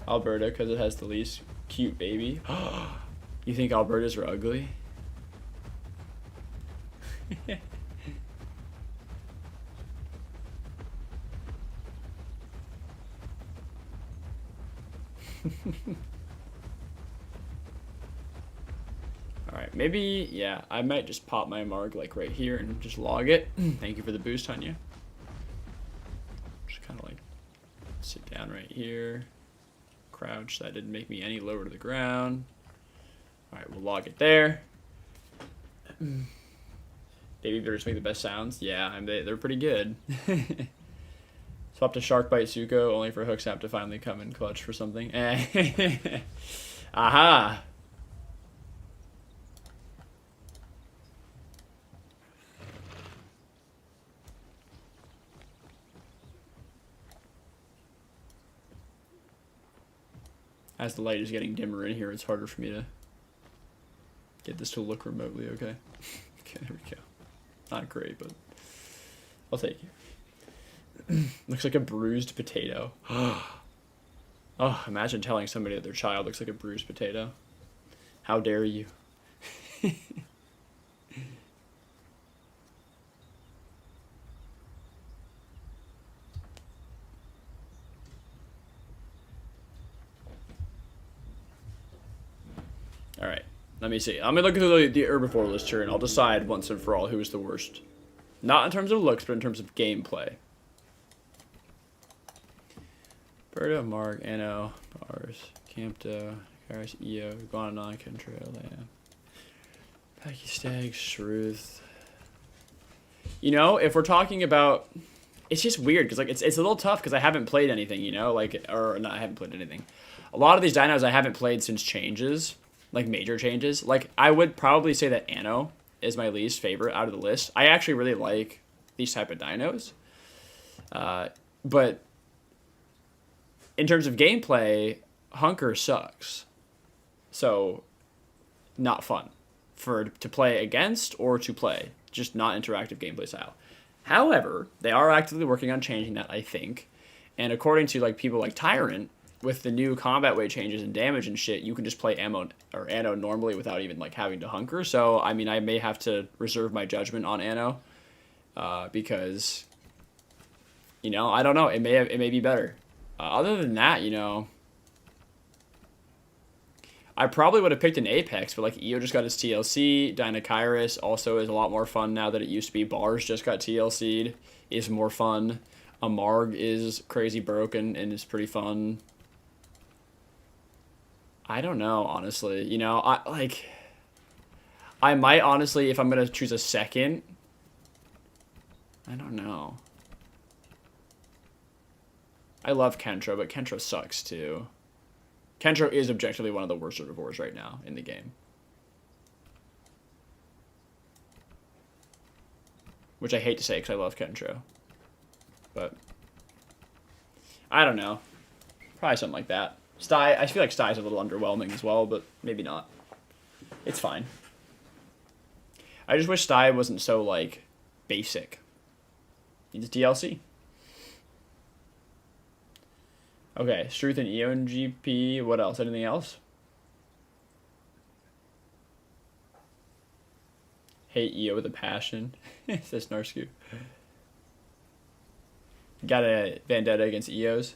Alberta, because it has the least cute baby. You think Albertas are ugly? Alright, maybe, yeah, I might just pop my Amarg, like, right here and just log it. Thank you for the boost, Hanya. Just kind of, like, sit down right here. Crouch. That didn't make me any lower to the ground. Alright, we'll log it there. Baby bears make the best sounds. Yeah, they're pretty good. So Swap to Shark Bite Zuko, only for Hooksnap to finally come in clutch for something. Aha! As the light is getting dimmer in here, it's harder for me to get this to look remotely okay. Okay, there we go. Not great, but I'll take it. Looks like a bruised potato. Oh, imagine telling somebody that their child looks like a bruised potato. How dare you? All right, let me see. I'm gonna look through the herbivore list here, and I'll decide once and for all who is the worst. Not in terms of looks, but in terms of gameplay. Birdo, Mark, Anno, Bars, Campto, Karis, EO, Guananon, Kentrail, Lamb, Pachy, Stag, Shruth. You know, if we're talking about, it's just weird because like it's a little tough because I haven't played anything. You know, like or not, I haven't played anything. A lot of these dinos I haven't played since changes. Like major changes. Like I would probably say that Anno is my least favorite out of the list. I actually really like these type of dinos. But in terms of gameplay, Hunker sucks. So not fun to play against or to play. Just not interactive gameplay style. However, they are actively working on changing that, I think. And according to like people like Tyrant, with the new combat weight changes and damage and shit, you can just play Anno normally without even like having to hunker. So I mean, I may have to reserve my judgment on Anno because you know I don't know. It may be better. Other than that, you know, I probably would have picked an Apex, but like EO just got its TLC. Deinokairos also is a lot more fun now that it used to be. Bars just got TLC'd, is more fun. Amarg is crazy broken and is pretty fun. I don't know, honestly. You know, I might honestly, if I'm gonna choose a second, I don't know. I love Kentro, but Kentro sucks too. Kentro is objectively one of the worst herbivores right now in the game. Which I hate to say because I love Kentro. But I don't know. Probably something like that. Sty, I feel like Sty's a little underwhelming as well, but maybe not. It's fine. I just wish Sty wasn't so, like, basic. Needs DLC. Okay, Struth and EO and GP. What else? Anything else? Hate EO with a passion. Says Narsku. Got a vendetta against EOs.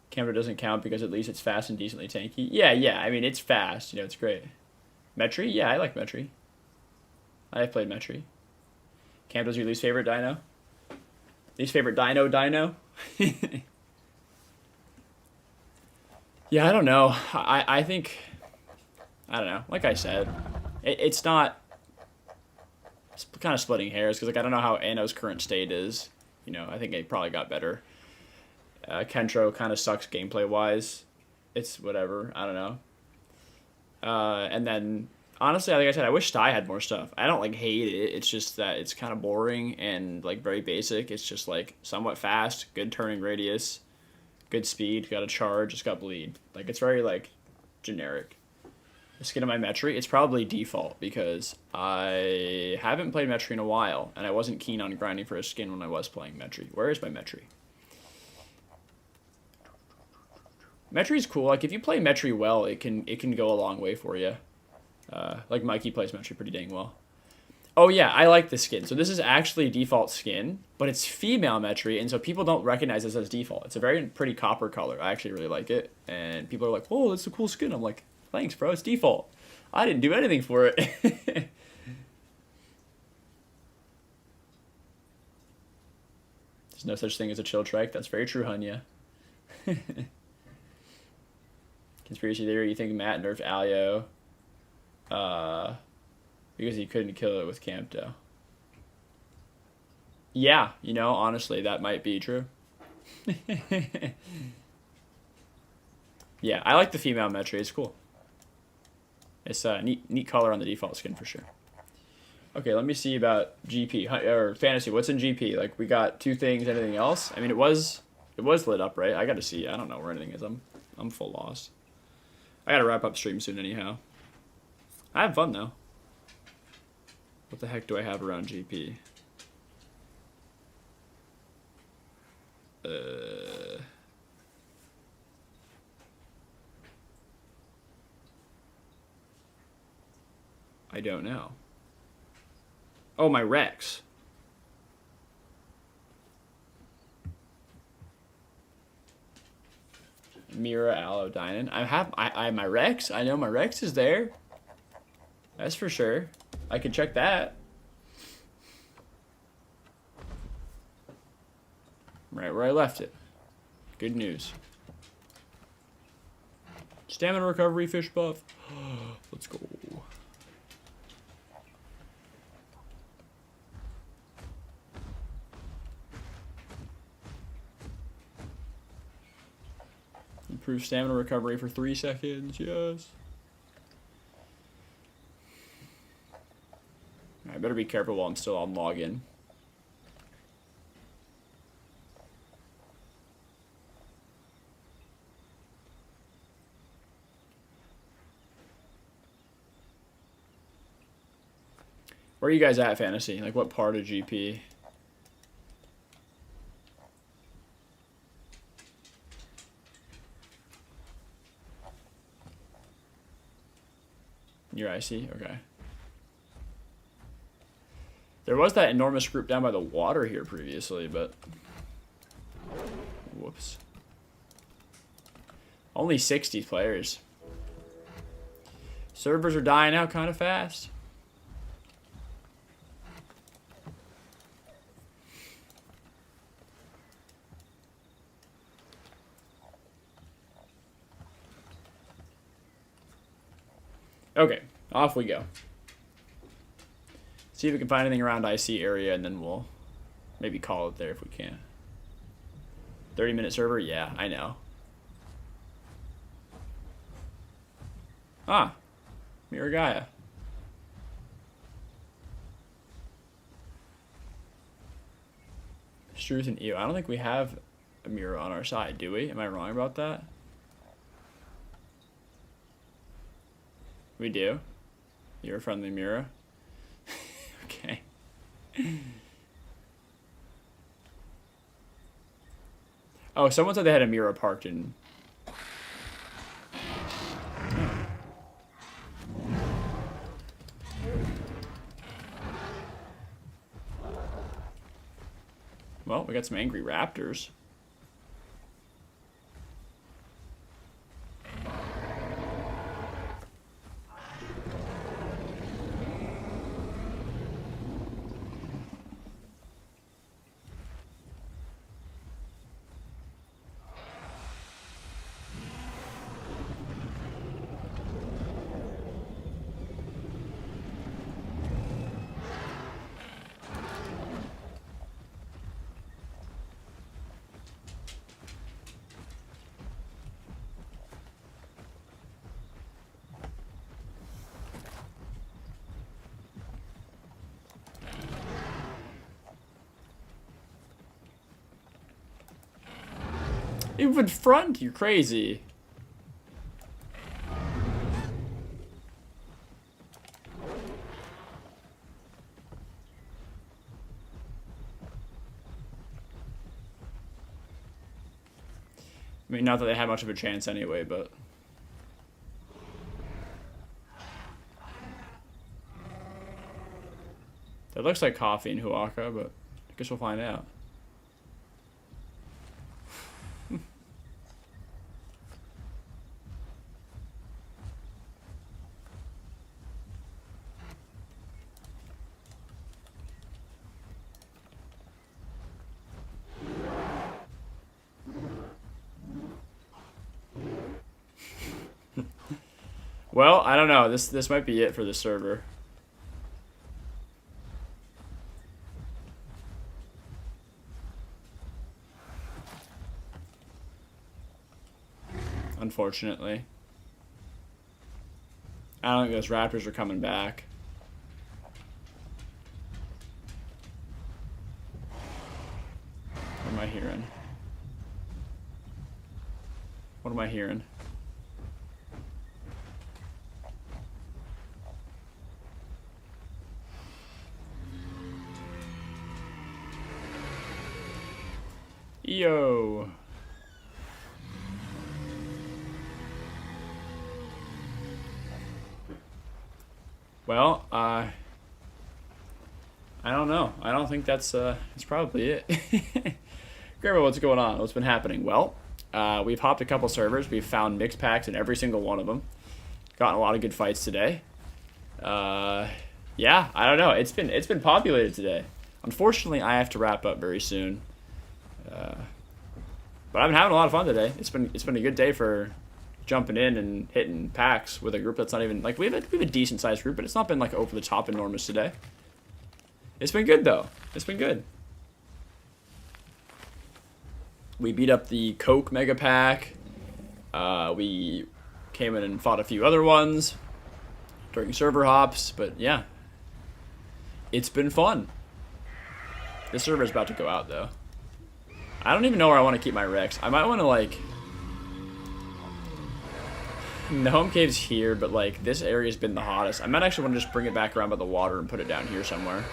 Camera doesn't count because at least it's fast and decently tanky. Yeah. I mean, it's fast. You know, it's great. Metri? Yeah, I like Metri. I have played Metri. Campto's your least favorite dino? Least favorite dino? Yeah, I don't know. I think... I don't know. Like I said, it's not... It's kind of splitting hairs because like, I don't know how Anno's current state is. You know, I think it probably got better. Kentro kind of sucks gameplay-wise. It's whatever. I don't know. And then, honestly, like I said, I wish Sty had more stuff. I don't, like, hate it. It's just that it's kind of boring and, like, very basic. It's just, like, somewhat fast, good turning radius, good speed, got a charge, it's got bleed. Like, it's very, like, generic. The skin of my Metri, it's probably default because I haven't played Metri in a while, and I wasn't keen on grinding for a skin when I was playing Metri. Where is my Metri? Metri's cool. Like, if you play Metri well, it can go a long way for you. Like, Mikey plays Metri pretty dang well. Oh, yeah, I like this skin. So this is actually a default skin, but it's female Metri, and so people don't recognize this as default. It's a very pretty copper color. I actually really like it, and people are like, oh, that's a cool skin. I'm like, thanks, bro. It's default. I didn't do anything for it. There's no such thing as a chill trike. That's very true, Hunya. Conspiracy theory, you think Matt nerfed Allo because he couldn't kill it with Campto. Yeah, you know, honestly, that might be true. Yeah, I like the female Metri. It's cool. It's a neat color on the default skin for sure. Okay, let me see about GP or fantasy. What's in GP? Like we got 2 things. Anything else? I mean, it was lit up, right? I got to see. I don't know where anything is. I'm full lost. I got to wrap up stream soon anyhow. I have fun though. What the heck do I have around GP? I don't know. Oh, my Rex. Mira, Allo, Dynan. I my Rex. I know my Rex is there. That's for sure. I can check that. Right where I left it. Good news. Stamina recovery, fish buff. Let's go. Improve stamina recovery for 3 seconds. Yes. I better be careful while I'm still on login. Where are you guys at, fantasy? Like, what part of GP? You're icy? Okay. There was that enormous group down by the water here previously, but... Whoops. Only 60 players. Servers are dying out kind of fast. Okay, off we go. See if we can find anything around IC area, and then we'll maybe call it there if we can. 30-minute server? Yeah, I know. Ah, Miragaya. Struth and EO. I don't think we have a mirror on our side, do we? Am I wrong about that? We do. You're a friendly mirror. Okay. Oh, someone said they had a mirror parked in. Well, we got some angry raptors. Even front, you're crazy. I mean, not that they had much of a chance anyway, but... That looks like coffee in Huaka, but I guess we'll find out. Well, I don't know. This might be it for the server. unfortunately. I don't think those raptors are coming back. What am I hearing? What am I hearing? Yo. Well, I don't know. I don't think that's probably it. Grandma, what's going on? What's been happening? Well, we've hopped a couple servers. We've found mixed packs in every single one of them. Gotten a lot of good fights today. Yeah, I don't know. It's been populated today. Unfortunately, I have to wrap up very soon. But I've been having a lot of fun today. It's been a good day for jumping in and hitting packs with a group that's not even like we have a decent sized group, but it's not been like over the top enormous today. It's been good though. It's been good. We beat up the Coke Mega Pack. We came in and fought a few other ones during server hops, but yeah, it's been fun. This server is about to go out though. I don't even know where I want to keep my Rex. I might want to like... The home cave's here, but like this area's been the hottest. I might actually want to just bring it back around by the water and put it down here somewhere.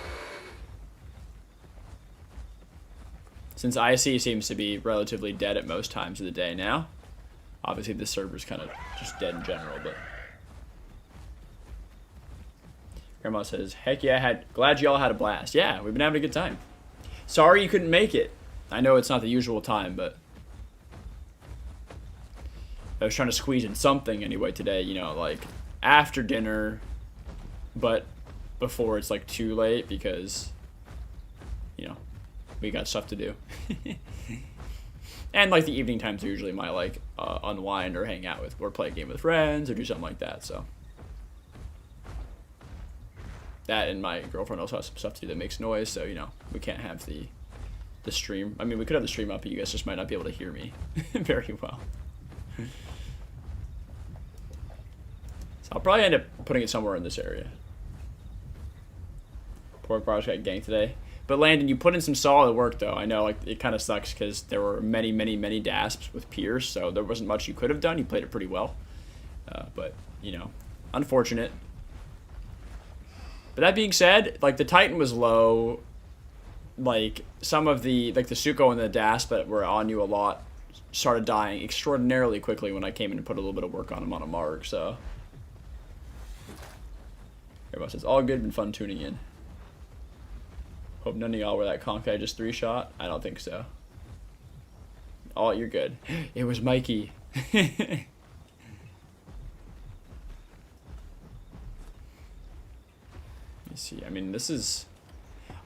Since IC seems to be relatively dead at most times of the day now. Obviously this server's kind of just dead in general, but... Grandma says, heck yeah, glad y'all had a blast. Yeah, we've been having a good time. Sorry you couldn't make it. I know it's not the usual time, but I was trying to squeeze in something anyway today, you know, like after dinner, but before it's like too late because, you know, we got stuff to do. And like the evening times are usually my like unwind or hang out with, or play a game with friends or do something like that, so. That and my girlfriend also has some stuff to do that makes noise, so, you know, we can't have the stream. I mean, we could have the stream up, but you guys just might not be able to hear me very well. So I'll probably end up putting it somewhere in this area. Pork bars got ganked today. But Landon, you put in some solid work, though. I know, like, it kind of sucks because there were many, many, many dasps with Pierce, so there wasn't much you could have done. You played it pretty well. But, you know, unfortunate. But that being said, like, the Titan was low. Like, some of the, like, the Suko and the Dasp that were on you a lot started dying extraordinarily quickly when I came in and put a little bit of work on them on a Marg, so. Everybody says, all good and fun tuning in. Hope none of y'all were that conk I just 3-shot. I don't think so. Oh, you're good. It was Mikey. Let's see, I mean, this is...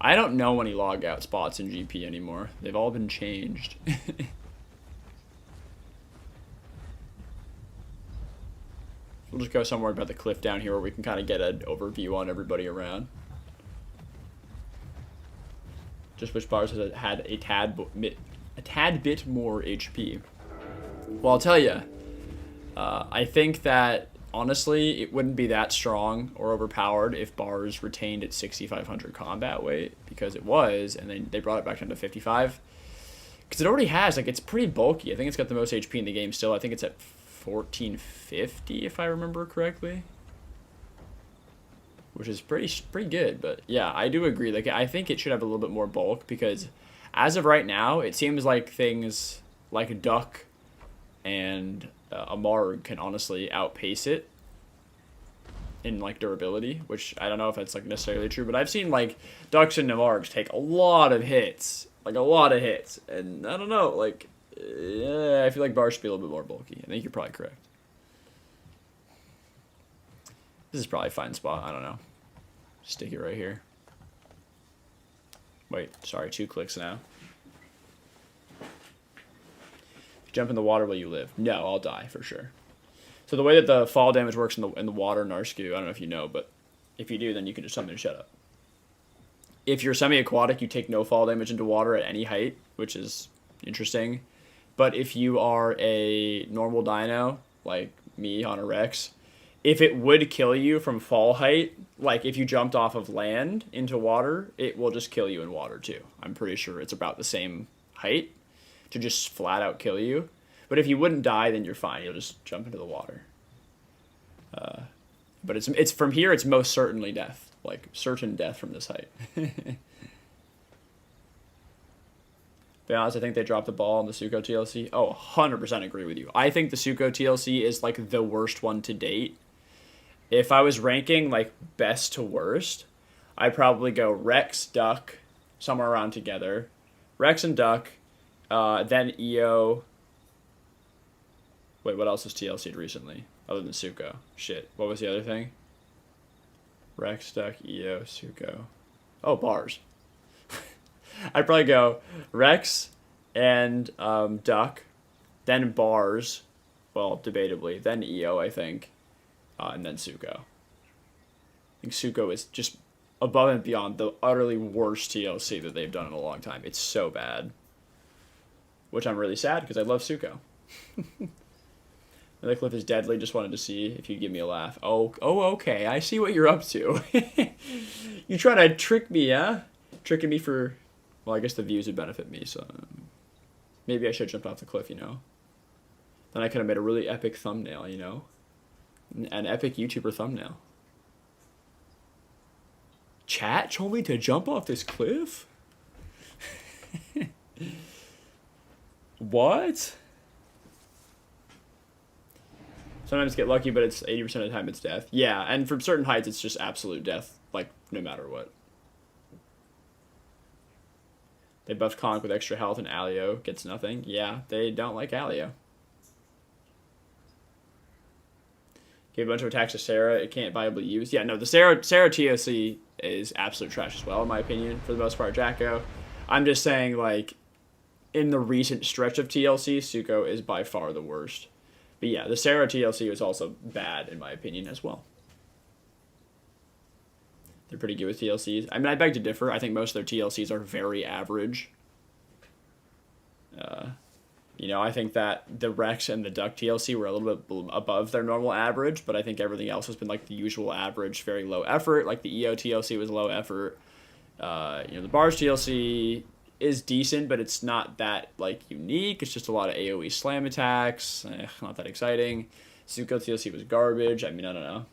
I don't know any logout spots in GP anymore. They've all been changed. We'll just go somewhere about the cliff down here where we can kind of get an overview on everybody around. Just wish bars had a tad bit more HP. Well, I'll tell you, I think that honestly, it wouldn't be that strong or overpowered if bars retained its 6,500 combat weight, because it was, and then they brought it back down to 55. Because it already has, like, it's pretty bulky. I think it's got the most HP in the game still. I think it's at 1450, if I remember correctly. Which is pretty good, but yeah, I do agree. Like, I think it should have a little bit more bulk, because as of right now, it seems like things like a Duck and a Marg can honestly outpace it in like durability, which I don't know if that's like necessarily true, but I've seen like Ducks and Margs take a lot of hits, and I don't know, like, yeah, I feel like bars should be a little bit more bulky. I think you're probably correct. This is probably a fine spot. I don't know. Stick it right here. Wait, sorry, 2 clicks now. Jump in the water while you live. No, I'll die for sure. So the way that the fall damage works in the water Narsku, I don't know if you know, but if you do, then you can just tell me to shut up. If you're semi-aquatic, you take no fall damage into water at any height, which is interesting. But if you are a normal dino, like me on a Rex, if it would kill you from fall height, like if you jumped off of land into water, it will just kill you in water too. I'm pretty sure it's about the same height to just flat out kill you. But if you wouldn't die, then you're fine. You'll just jump into the water. But it's from here, it's most certainly death. Like, certain death from this height. Be honest, I think they dropped the ball on the Suko TLC. Oh, 100% agree with you. I think the Suko TLC is, like, the worst one to date. If I was ranking, like, best to worst, I'd probably go Rex, Duck, somewhere around together. Rex and Duck, then EO. Wait, what else was TLC'd recently? Other than Suko. Shit. What was the other thing? Rex, Duck, EO, Suko. Oh, bars. I'd probably go Rex and Duck, then bars. Well, debatably. Then EO, I think. And then Suko. I think Suko is just above and beyond the utterly worst TLC that they've done in a long time. It's so bad. Which I'm really sad because I love Suko. The clip is deadly. Just wanted to see if you'd give me a laugh. Oh, okay. I see what you're up to. You trying to trick me, huh? Tricking me for... Well, I guess the views would benefit me, so... Maybe I should jump off the cliff, you know? Then I could have made a really epic thumbnail, you know? An epic YouTuber thumbnail. Chat told me to jump off this cliff? What? Sometimes get lucky, but it's 80% of the time it's death. Yeah, and from certain heights, it's just absolute death, like, no matter what. They buffed Conk with extra health, and Alio gets nothing. Yeah, they don't like Alio. Gave a bunch of attacks to Sarah. It can't viably use. Yeah, no, the Sarah TOC is absolute trash as well, in my opinion, for the most part, Jacko. I'm just saying, like, in the recent stretch of TLC, Suko is by far the worst. But yeah, the Sarah TLC was also bad, in my opinion, as well. They're pretty good with TLCs. I mean, I beg to differ. I think most of their TLCs are very average. You know, I think that the Rex and the Duck TLC were a little bit above their normal average, but I think everything else has been like the usual average, very low effort. Like the EO TLC was low effort. You know, the Bars TLC is decent, but it's not that like unique. It's just a lot of AoE slam attacks. Not that exciting. Suko TLC was garbage. I mean, I don't know.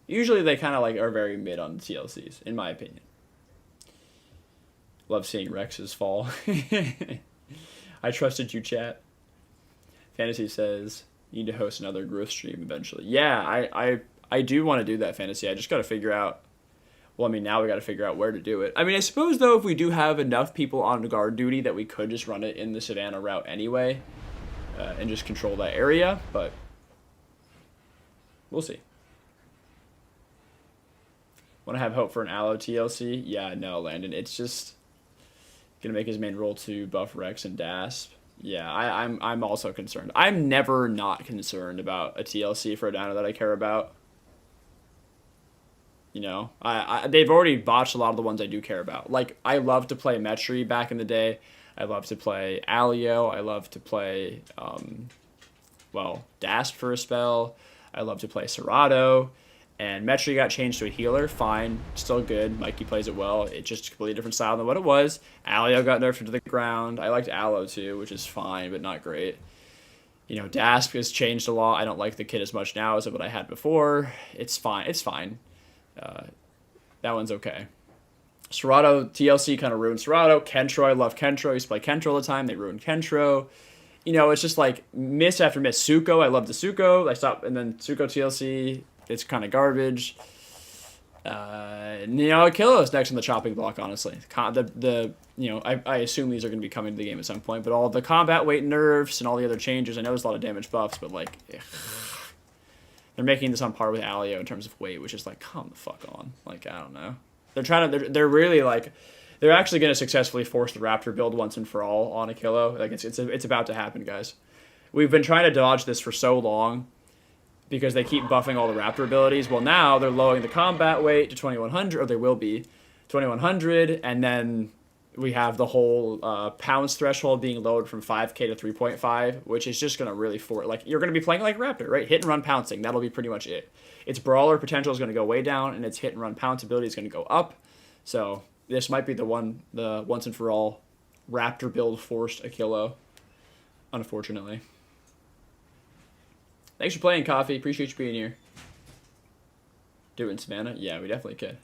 Usually they kind of like are very mid on TLCs, in my opinion. Love seeing Rex's fall. I trusted you, chat. Fantasy says you need to host another growth stream eventually. Yeah, I do want to do that, Fantasy. I just got to figure out. Well, I mean, now we got to figure out where to do it. I mean, I suppose, though, if we do have enough people on guard duty that we could just run it in the Savannah route anyway and just control that area, but we'll see. Want to have hope for an allo TLC? Yeah, no, Landon. It's just going to make his main role to buff Rex and Dasp. Yeah, I'm also concerned. I'm never not concerned about a TLC for a dino that I care about. You know, they've already botched a lot of the ones I do care about. Like, I love to play Metri back in the day. I love to play Alio. I love to play, well, Dasp for a spell. I love to play Serato. And Metri got changed to a healer. Fine. Still good. Mikey plays it well. It's just a completely different style than what it was. Alio got nerfed into the ground. I liked Allo too, which is fine, but not great. You know, Dasp has changed a lot. I don't like the kit as much now as what I had before. It's fine. It's fine. That one's okay. Serato TLC kind of ruined Serato. Kentro, I love Kentro. I used to play Kentro all the time. They ruined Kentro. You know, it's just like miss after miss. Suko, I love the Suko. I stopped, and then Suko TLC, it's kind of garbage. You know, Killo's next on the chopping block, honestly. You know, I assume these are going to be coming to the game at some point, but all the combat weight nerfs and all the other changes, I know there's a lot of damage buffs, but like, they're making this on par with Alio in terms of weight, which is like, come the fuck on. Like, I don't know. They're really like, they're actually going to successfully force the Raptor build once and for all on a Kilo. Like, it's about to happen, guys. We've been trying to dodge this for so long because they keep buffing all the Raptor abilities. Well, now they're lowering the combat weight to 2100, or they will be 2100, and then We have the whole pounds threshold being lowered from 5k to 3.5, which is just going to really like, you're going to be playing like Raptor, right? Hit and run pouncing. That'll be pretty much it. Its brawler potential is going to go way down, and its hit and run pounce ability is going to go up. So this might be the once and for all Raptor build forced Akilo, unfortunately. Thanks for playing, Coffee. Appreciate you being here. Do it in Savannah? Yeah, we definitely could.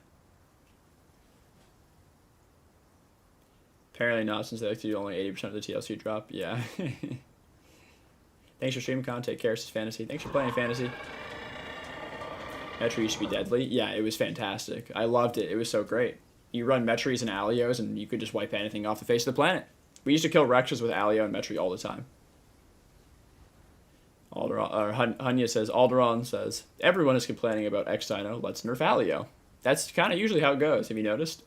Apparently not, since they like to do only 80% of the TLC drop. Yeah. Thanks for streaming, Con. Take care. This is Fantasy. Thanks for playing Fantasy. Metri used to be deadly. Yeah, it was fantastic. I loved it. It was so great. You run Metries and Allios, and you could just wipe anything off the face of the planet. We used to kill Rexes with Allio and Metri all the time. Hunya says, Alderon says, everyone is complaining about X-Dino. Let's nerf Allio. That's kind of usually how it goes. Have you noticed?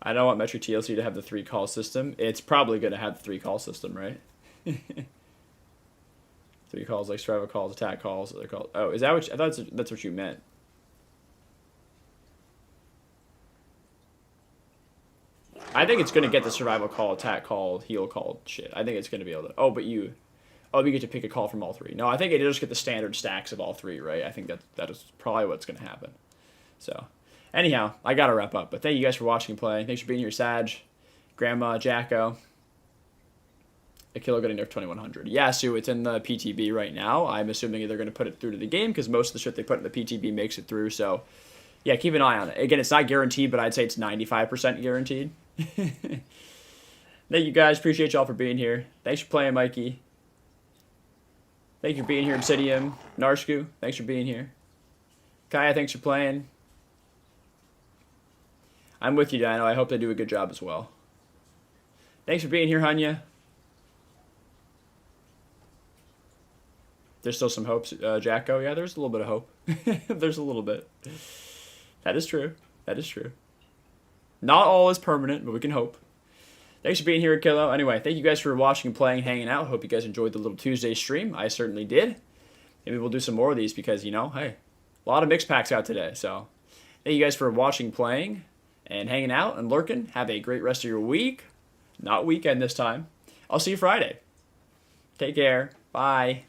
I don't want Metri TLC to have the 3-call system. It's probably going to have the 3-call system, right? 3 calls like survival calls, attack calls, other calls. Oh, is that what I thought that's what you meant? I think it's going to get the survival call, attack call, heal call shit. I think it's going to be able to. Oh, but you get to pick a call from all 3. No, I think it just get the standard stacks of all 3, right? I think that is probably what's going to happen. So, anyhow, I got to wrap up. But thank you guys for watching and playing. Thanks for being here, Sag, Grandma, Jacko. Akilo getting nerfed 2100. Yeah, Sue, it's in the PTB right now. I'm assuming they're going to put it through to the game because most of the shit they put in the PTB makes it through. So, yeah, keep an eye on it. Again, it's not guaranteed, but I'd say it's 95% guaranteed. Thank you guys. Appreciate y'all for being here. Thanks for playing, Mikey. Thank you for being here, Obsidian. Narsku, thanks for being here. Kaya, thanks for playing. I'm with you, Dino. I hope they do a good job as well. Thanks for being here, Hunya. There's still some hopes, Jacko. Yeah, there's a little bit of hope. There's a little bit. That is true. That is true. Not all is permanent, but we can hope. Thanks for being here, Akilo. Anyway, thank you guys for watching, playing, hanging out. Hope you guys enjoyed the little Tuesday stream. I certainly did. Maybe we'll do some more of these because, you know, hey, a lot of mixed packs out today. So thank you guys for watching, playing, and hanging out and lurking. Have a great rest of your week. Not weekend this time. I'll see you Friday. Take care. Bye.